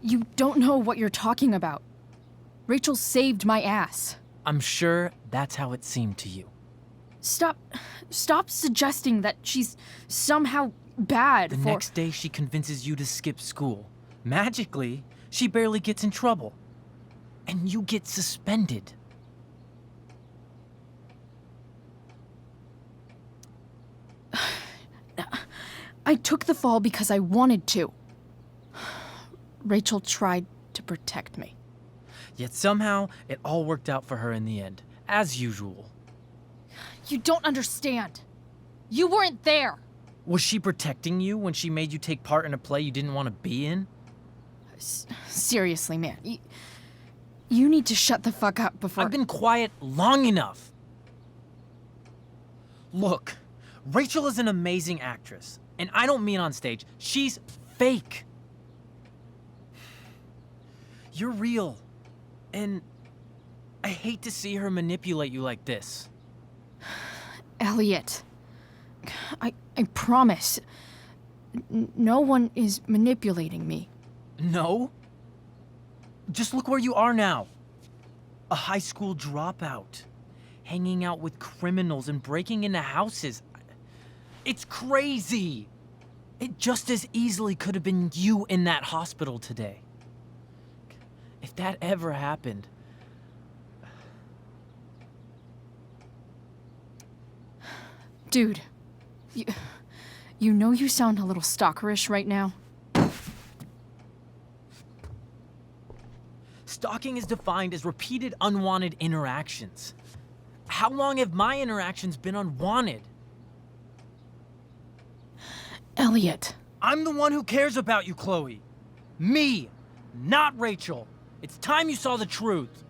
You don't know what you're talking about. Rachel saved my ass. I'm sure that's how it seemed to you. Stop suggesting that she's somehow bad The next day she convinces you to skip school. Magically, she barely gets in trouble. And you get suspended. I took the fall because I wanted to. Rachel tried to protect me. Yet somehow, it all worked out for her in the end, as usual. You don't understand. You weren't there. Was she protecting you when she made you take part in a play you didn't want to be in? Seriously, man. You need to shut the fuck up before... I've been quiet long enough. Look, Rachel is an amazing actress. And I don't mean on stage. She's fake. You're real. And I hate to see her manipulate you like this. Elliot, I promise. No one is manipulating me. No? Just look where you are now. A high school dropout. Hanging out with criminals and breaking into houses. It's crazy. It just as easily could have been you in that hospital today. If that ever happened... Dude, you know you sound a little stalkerish right now. Stalking is defined as repeated unwanted interactions. How long have my interactions been unwanted? Elliot. I'm the one who cares about you, Chloe. Me, not Rachel. It's time you saw the truth.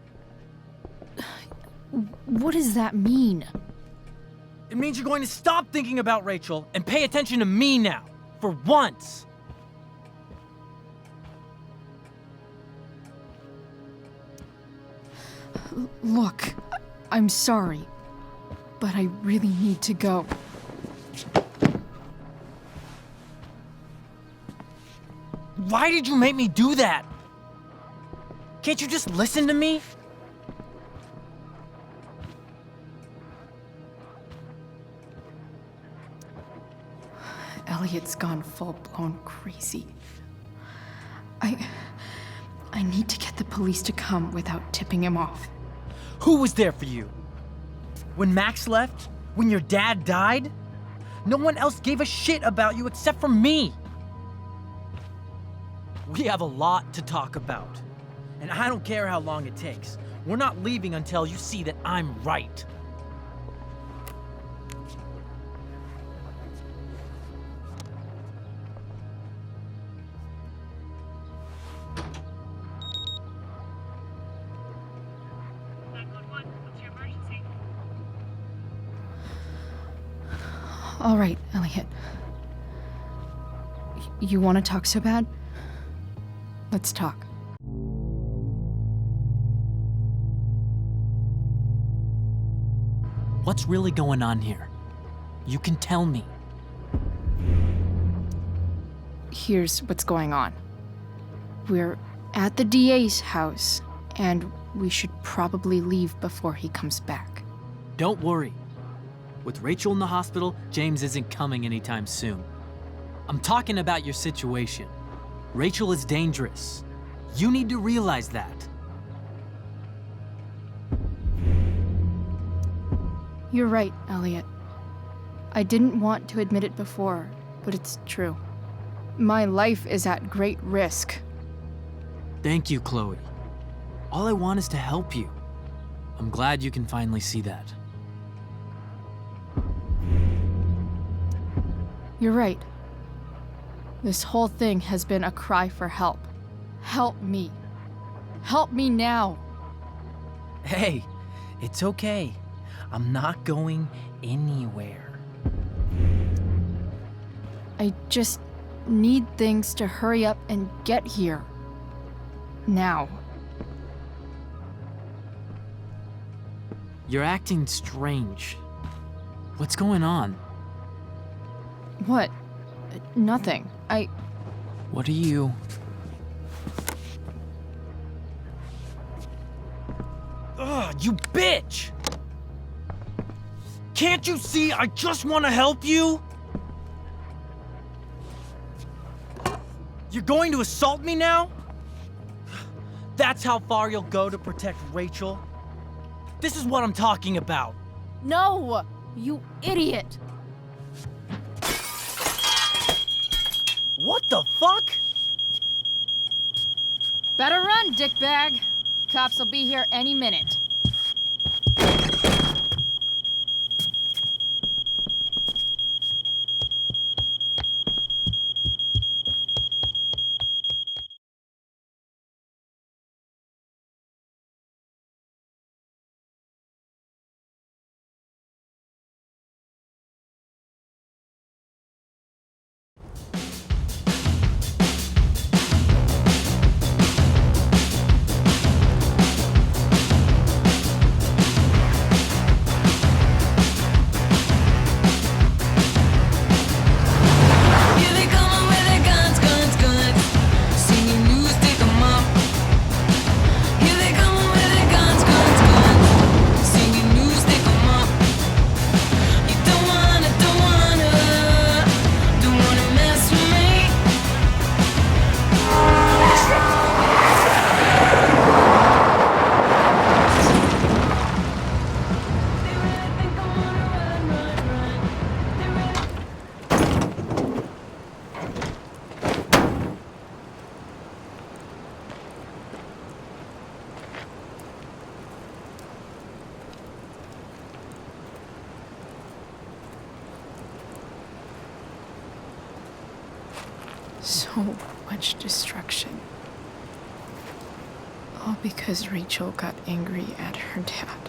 What does that mean? It means you're going to stop thinking about Rachel and pay attention to me now, for once. Look, I'm sorry, but I really need to go. Why did you make me do that? Can't you just listen to me? Elliot's gone full-blown crazy. I need to get the police to come without tipping him off. Who was there for you? When Max left? When your dad died? No one else gave a shit about you except for me. We have a lot to talk about. And I don't care how long it takes. We're not leaving until you see that I'm right. All right, Elliot. You want to talk so bad? Let's talk. What's really going on here? You can tell me. Here's what's going on. We're at the DA's house, and we should probably leave before he comes back. Don't worry. With Rachel in the hospital, James isn't coming anytime soon. I'm talking about your situation. Rachel is dangerous. You need to realize that. You're right, Elliot. I didn't want to admit it before, but it's true. My life is at great risk. Thank you, Chloe. All I want is to help you. I'm glad you can finally see that. You're right. This whole thing has been a cry for help. Help me. Help me now. Hey, it's okay. I'm not going anywhere. I just need things to hurry up and get here. Now. You're acting strange. What's going on? What? Nothing. What are you... Ugh, you bitch! Can't you see I just want to help you? You're going to assault me now? That's how far you'll go to protect Rachel? This is what I'm talking about. No! You idiot! What the fuck? Better run, dickbag. Cops will be here any minute. Here they come so much destruction. All because Rachel got angry at her dad,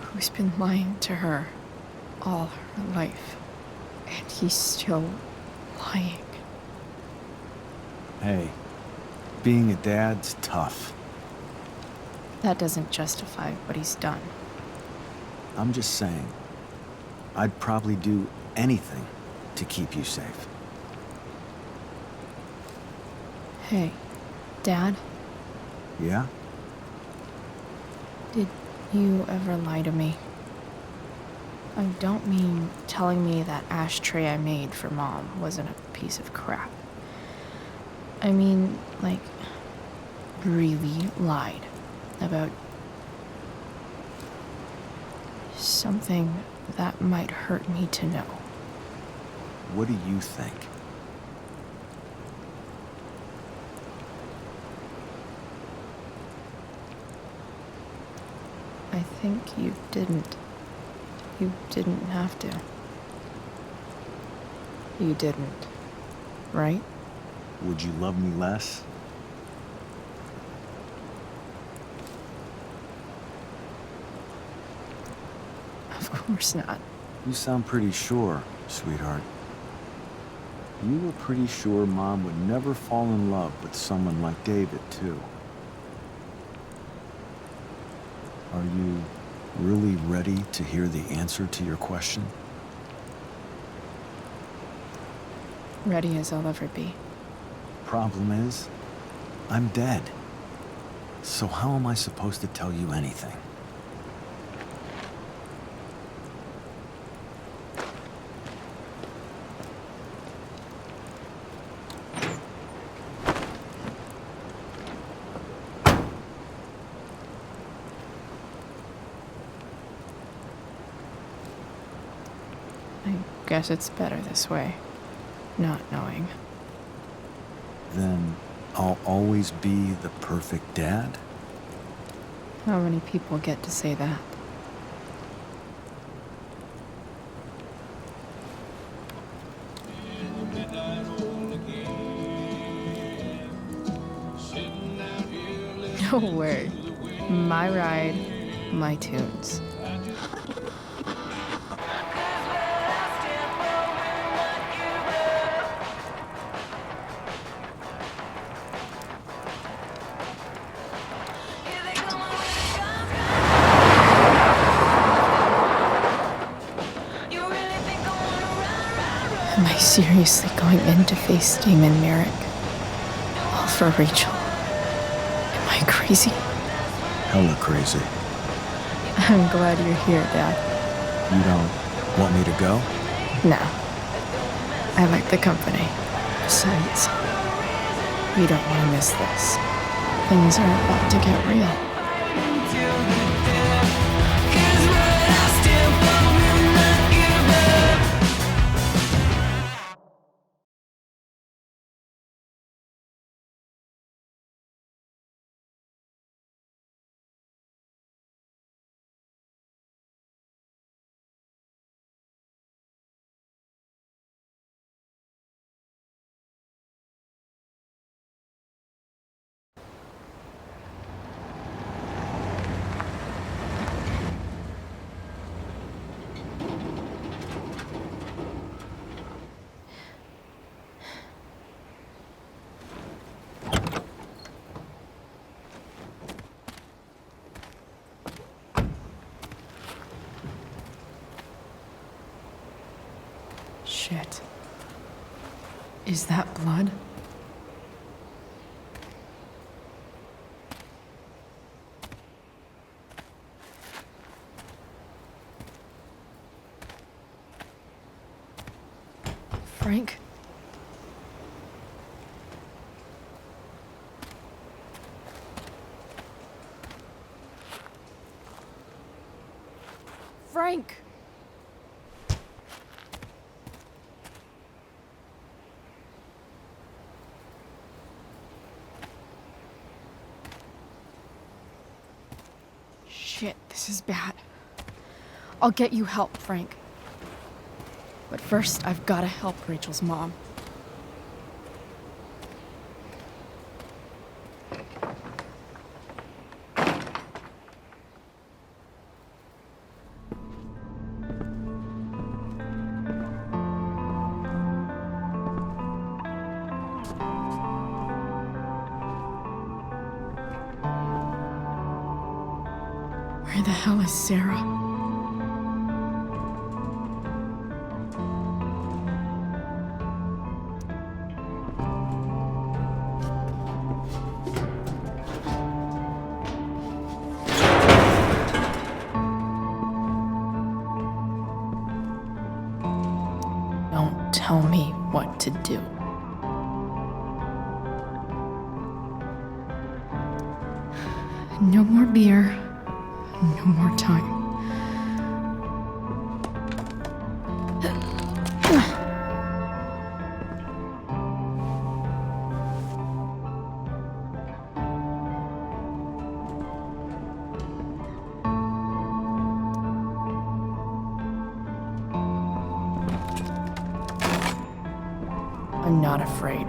who's been lying to her all her life. And he's still lying. Hey, being a dad's tough. That doesn't justify what he's done. I'm just saying, I'd probably do anything to keep you safe. Hey, Dad, Yeah? did you ever lie to me? I don't mean telling me that ashtray I made for Mom wasn't a piece of crap. I mean, like, really lied about something that might hurt me to know. What do you think? I think you didn't. You didn't have to. You didn't, right? Would you love me less? Of course not. You sound pretty sure, sweetheart. You were pretty sure Mom would never fall in love with someone like David, too. Are you really ready to hear the answer to your question? Ready as I'll ever be. Problem is, I'm dead. So how am I supposed to tell you anything? I guess it's better this way, not knowing. Then I'll always be the perfect dad? How many people get to say that? No way. My ride, my tunes. Am I seriously going in to face Damon Merrick? All for Rachel? Am I crazy? Hella crazy. I'm glad you're here, Dad. You don't want me to go? No. I like the company. Besides, you don't want to miss this. Things are about to get real. Shit. Is that blood? Frank? Frank! Shit, this is bad. I'll get you help, Frank. But first, I've gotta help Rachel's mom. Where the hell is Sarah? Don't tell me what to do. No more beer. No more time. I'm not afraid.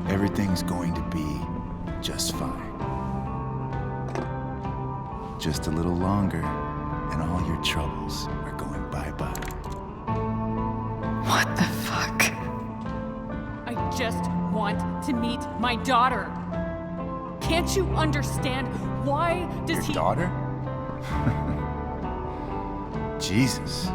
Everything's going to be just fine. Just a little longer, and all your troubles are going bye-bye. What the fuck? I just want to meet my daughter. Can't you understand? Why does Your daughter? Jesus.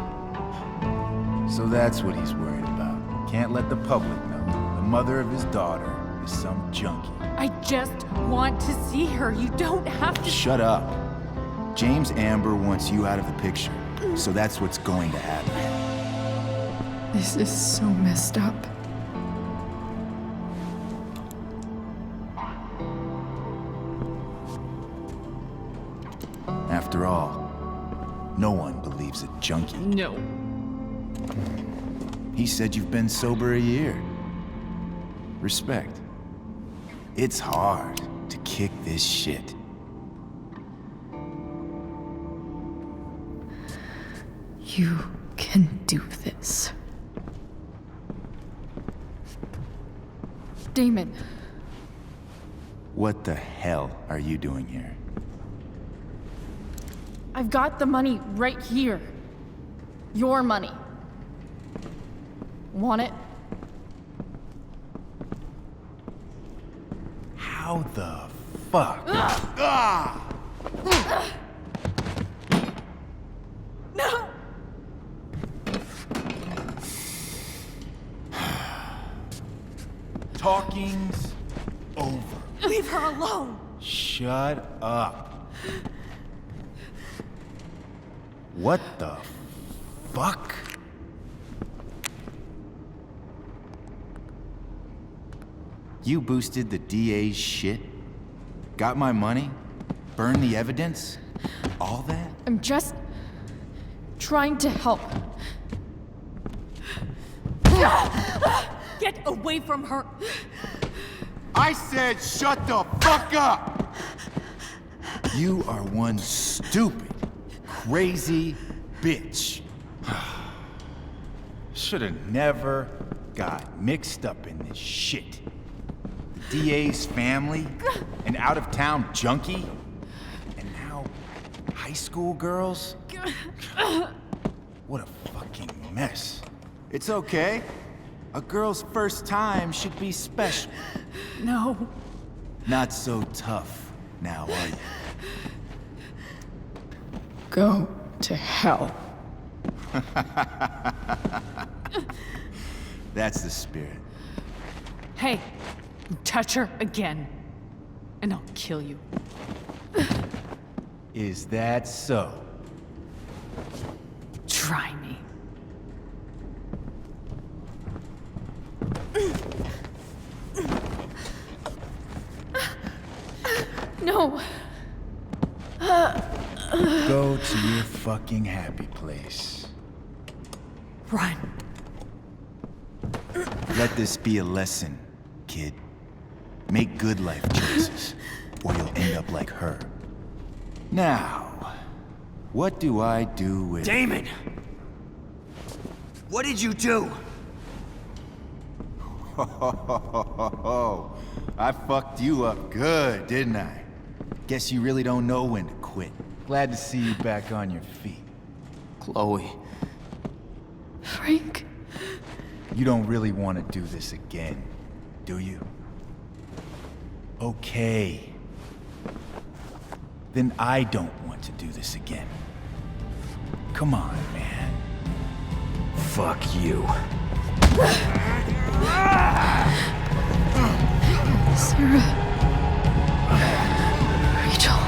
So that's what he's worried about. Can't let the public know the mother of his daughter is some junkie. I just want to see her. You don't have to. Shut up. James Amber wants you out of the picture, so that's what's going to happen. This is so messed up. After all, no one believes a junkie. No. He said you've been sober a year. Respect. It's hard to kick this shit. You can do this. Damon. What the hell are you doing here? I've got the money right here. Your money. Want it? How the fuck? Ah! No! Talking's over. Leave her alone! Shut up. What the fuck? You boosted the DA's shit? Got my money? Burned the evidence? All that? I'm just trying to help. Get away from her! I said shut the fuck up! You are one stupid, crazy bitch. Should've never got mixed up in this shit. The DA's family, an out-of-town junkie, and now high school girls? What a fucking mess. It's okay. A girl's first time should be special. No. Not so tough now, are you? Go to hell. That's the spirit. Hey, you touch her again, and I'll kill you. Is that so? Try me. No. Go to your fucking happy place. Run. Let this be a lesson, kid. Make good life choices, or you'll end up like her. Now, what do I do with... Damon! What did you do? I fucked you up good, didn't I? Guess you really don't know when to quit. Glad to see you back on your feet. Chloe. Frank. You don't really want to do this again, do you? Okay. Then I don't want to do this again. Come on, man. Fuck you. Sarah. Rachel.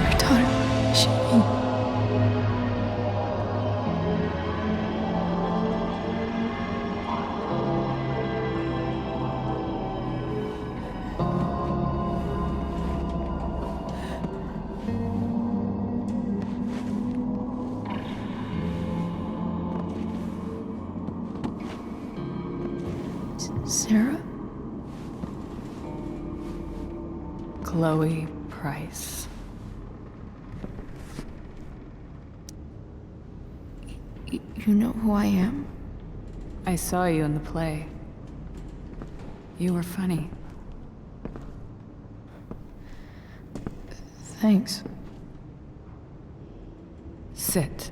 Your daughter, Shane. Sarah? Chloe Price. You know who I am? I saw you in the play. You were funny. Thanks. Sit.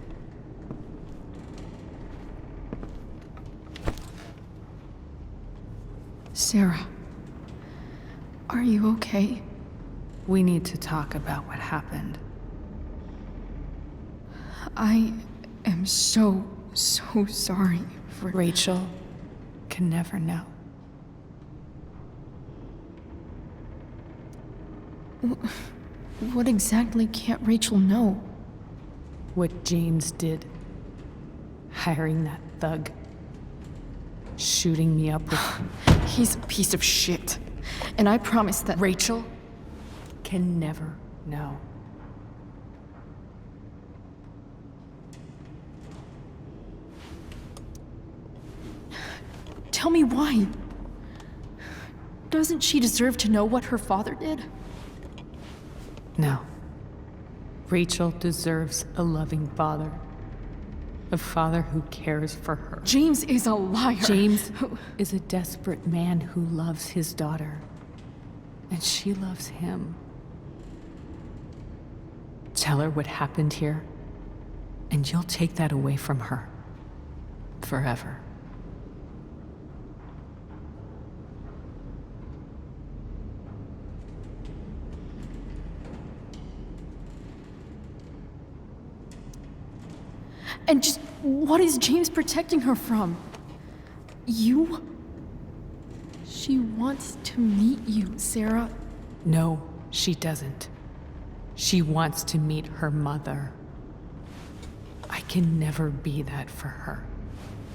Sarah, are you okay? We need to talk about what happened. I am so sorry for... Rachel can never know. What exactly can't Rachel know? What James did. Hiring that thug. Shooting me up with... He's a piece of shit. And I promise that... Rachel can never know. Tell me why. Doesn't she deserve to know what her father did? No. Rachel deserves a loving father. A father who cares for her. James is a liar. James is a desperate man who loves his daughter. And she loves him. Tell her what happened here, and you'll take that away from her. Forever. And just what is James protecting her from? You? She wants to meet you, Sarah. No, she doesn't. She wants to meet her mother. I can never be that for her.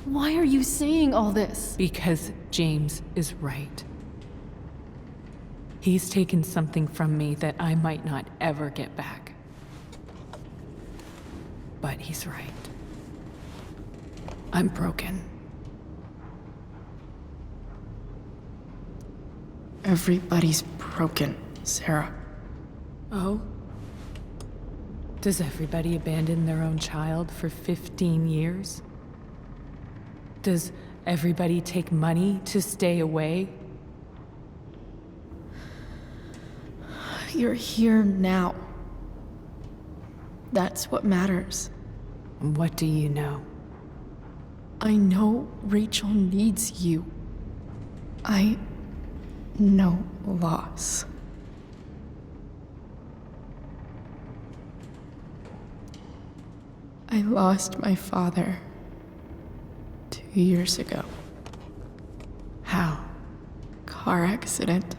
Why are you saying all this? Because James is right. He's taken something from me that I might not ever get back. But he's right. I'm broken. Everybody's broken, Sarah. Oh? Does everybody abandon their own child for 15 years? Does everybody take money to stay away? You're here now. That's what matters. What do you know? I know Rachel needs you. I know loss. I lost my father 2 years ago. How? Car accident.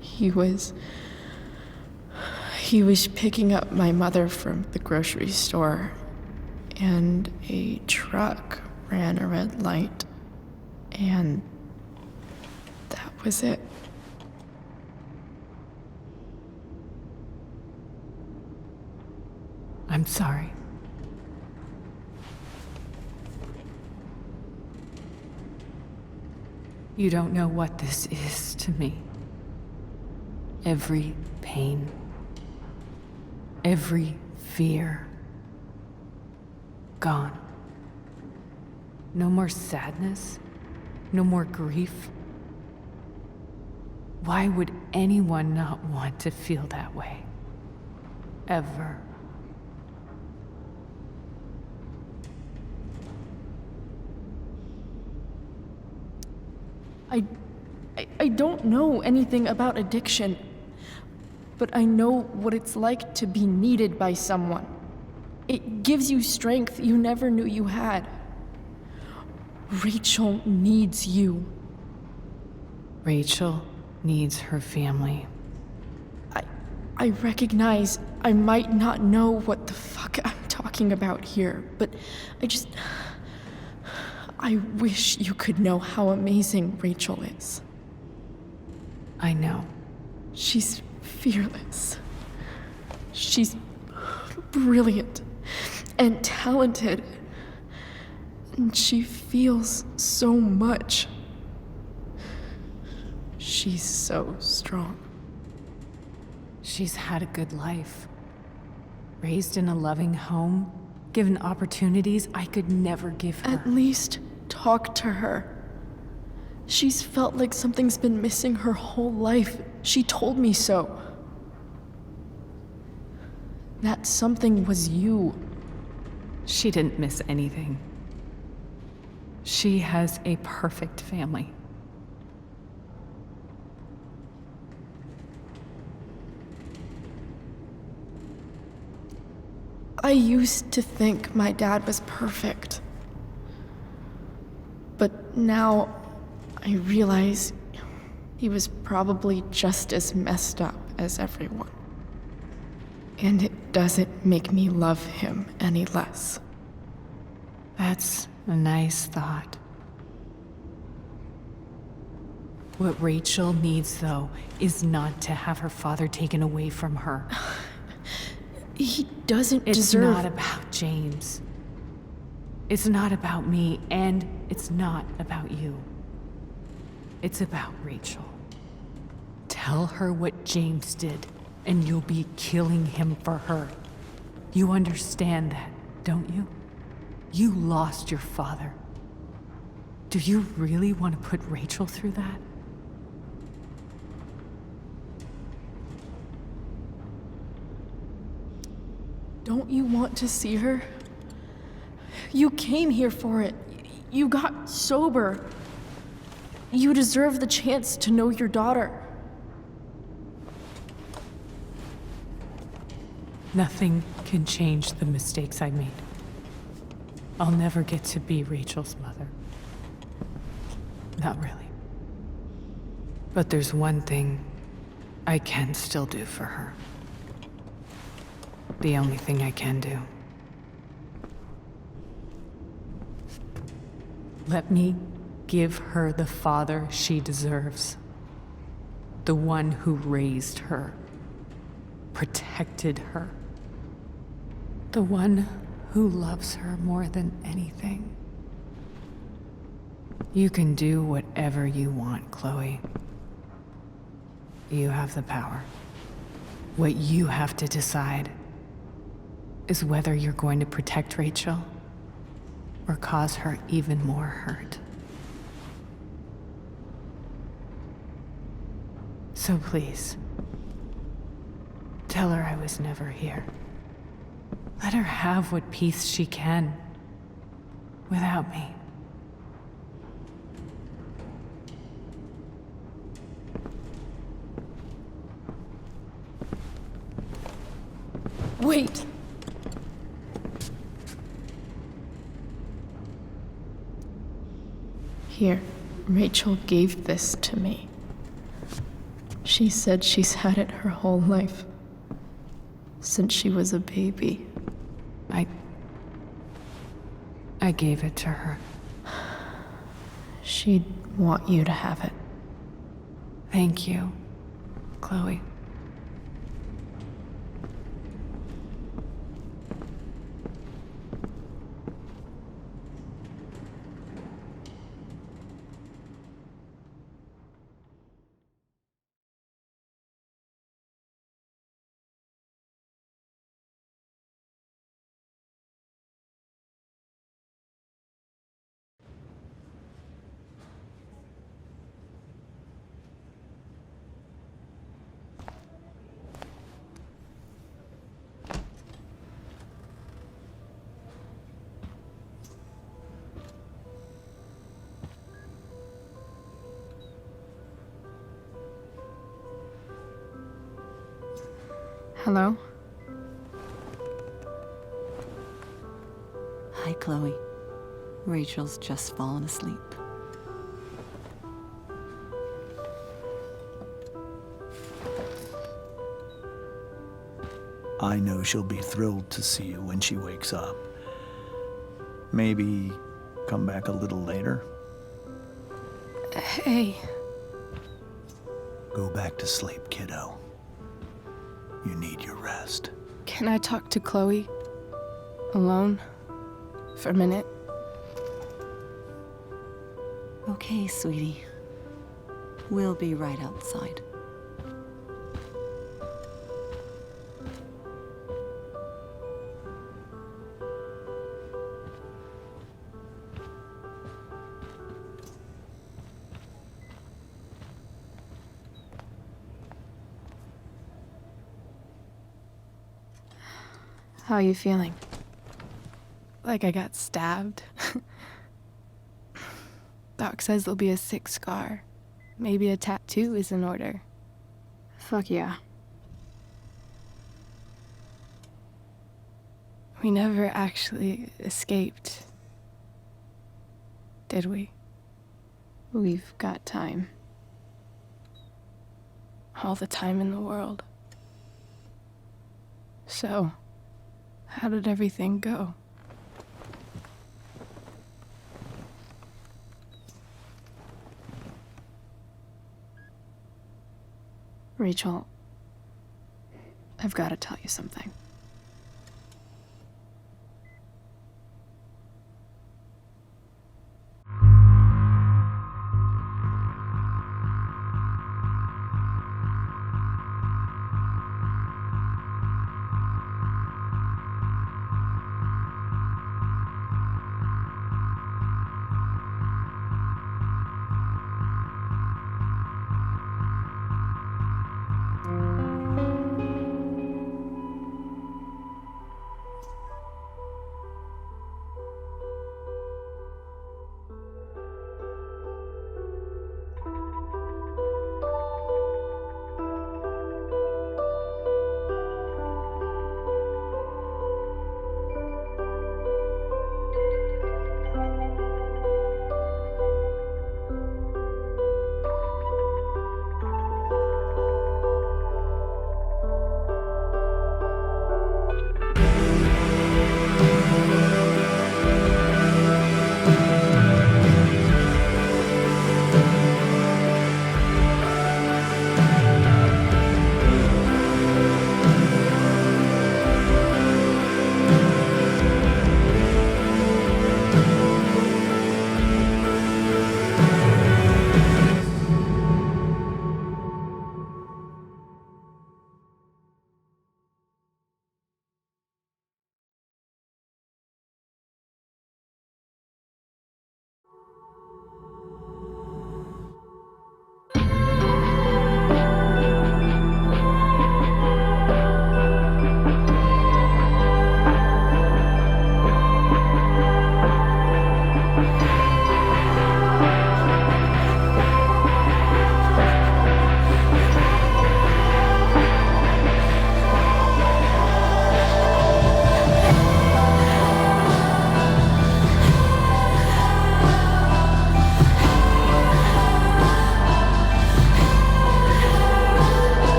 He was picking up my mother from the grocery store, and a truck ran a red light, and that was it. I'm sorry. You don't know what this is to me. Every pain, every fear, gone. No more sadness, no more grief. Why would anyone not want to feel that way? Ever. I don't know anything about addiction, but I know what it's like to be needed by someone. It gives you strength you never knew you had. Rachel needs you. Rachel needs her family. I recognize I might not know what the fuck I'm talking about here, but I wish you could know how amazing Rachel is. I know. She's fearless. She's brilliant and talented. And she feels so much. She's so strong. She's had a good life. Raised in a loving home, given opportunities I could never give her. At least talk to her. She's felt like something's been missing her whole life. She told me so. That something was you. She didn't miss anything. She has a perfect family. I used to think my dad was perfect. But now I realize he was probably just as messed up as everyone. And it doesn't make me love him any less. That's a nice thought. What Rachel needs, though, is not to have her father taken away from her. He doesn't It's deserve... not about James. It's not about me, and it's not about you. It's about Rachel. Tell her what James did, and you'll be killing him for her. You understand that, don't you? You lost your father. Do you really want to put Rachel through that? Don't you want to see her? You came here for it. You got sober. You deserve the chance to know your daughter. Nothing can change the mistakes I made. I'll never get to be Rachel's mother. Not really. But there's one thing I can still do for her. The only thing I can do. Let me give her the father she deserves. The one who raised her, protected her. The one who loves her more than anything. You can do whatever you want, Chloe. You have the power. What you have to decide is whether you're going to protect Rachel or cause her even more hurt. So please, tell her I was never here. Let her have what peace she can without me. Wait! Here, Rachel gave this to me. She said she's had it her whole life. Since she was a baby. I gave it to her. She'd want you to have it. Thank you, Chloe. Hello? Hi, Chloe. Rachel's just fallen asleep. I know she'll be thrilled to see you when she wakes up. Maybe come back a little later? Hey. Go back to sleep, kiddo. You need your rest. Can I talk to Chloe? Alone? For a minute? Okay, sweetie. We'll be right outside. How are you feeling? Like I got stabbed. Doc says there'll be a sick scar. Maybe a tattoo is in order. Fuck yeah. We never actually escaped, did we? We've got time. All the time in the world. So, how did everything go? Rachel, I've got to tell you something.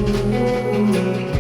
Thank you.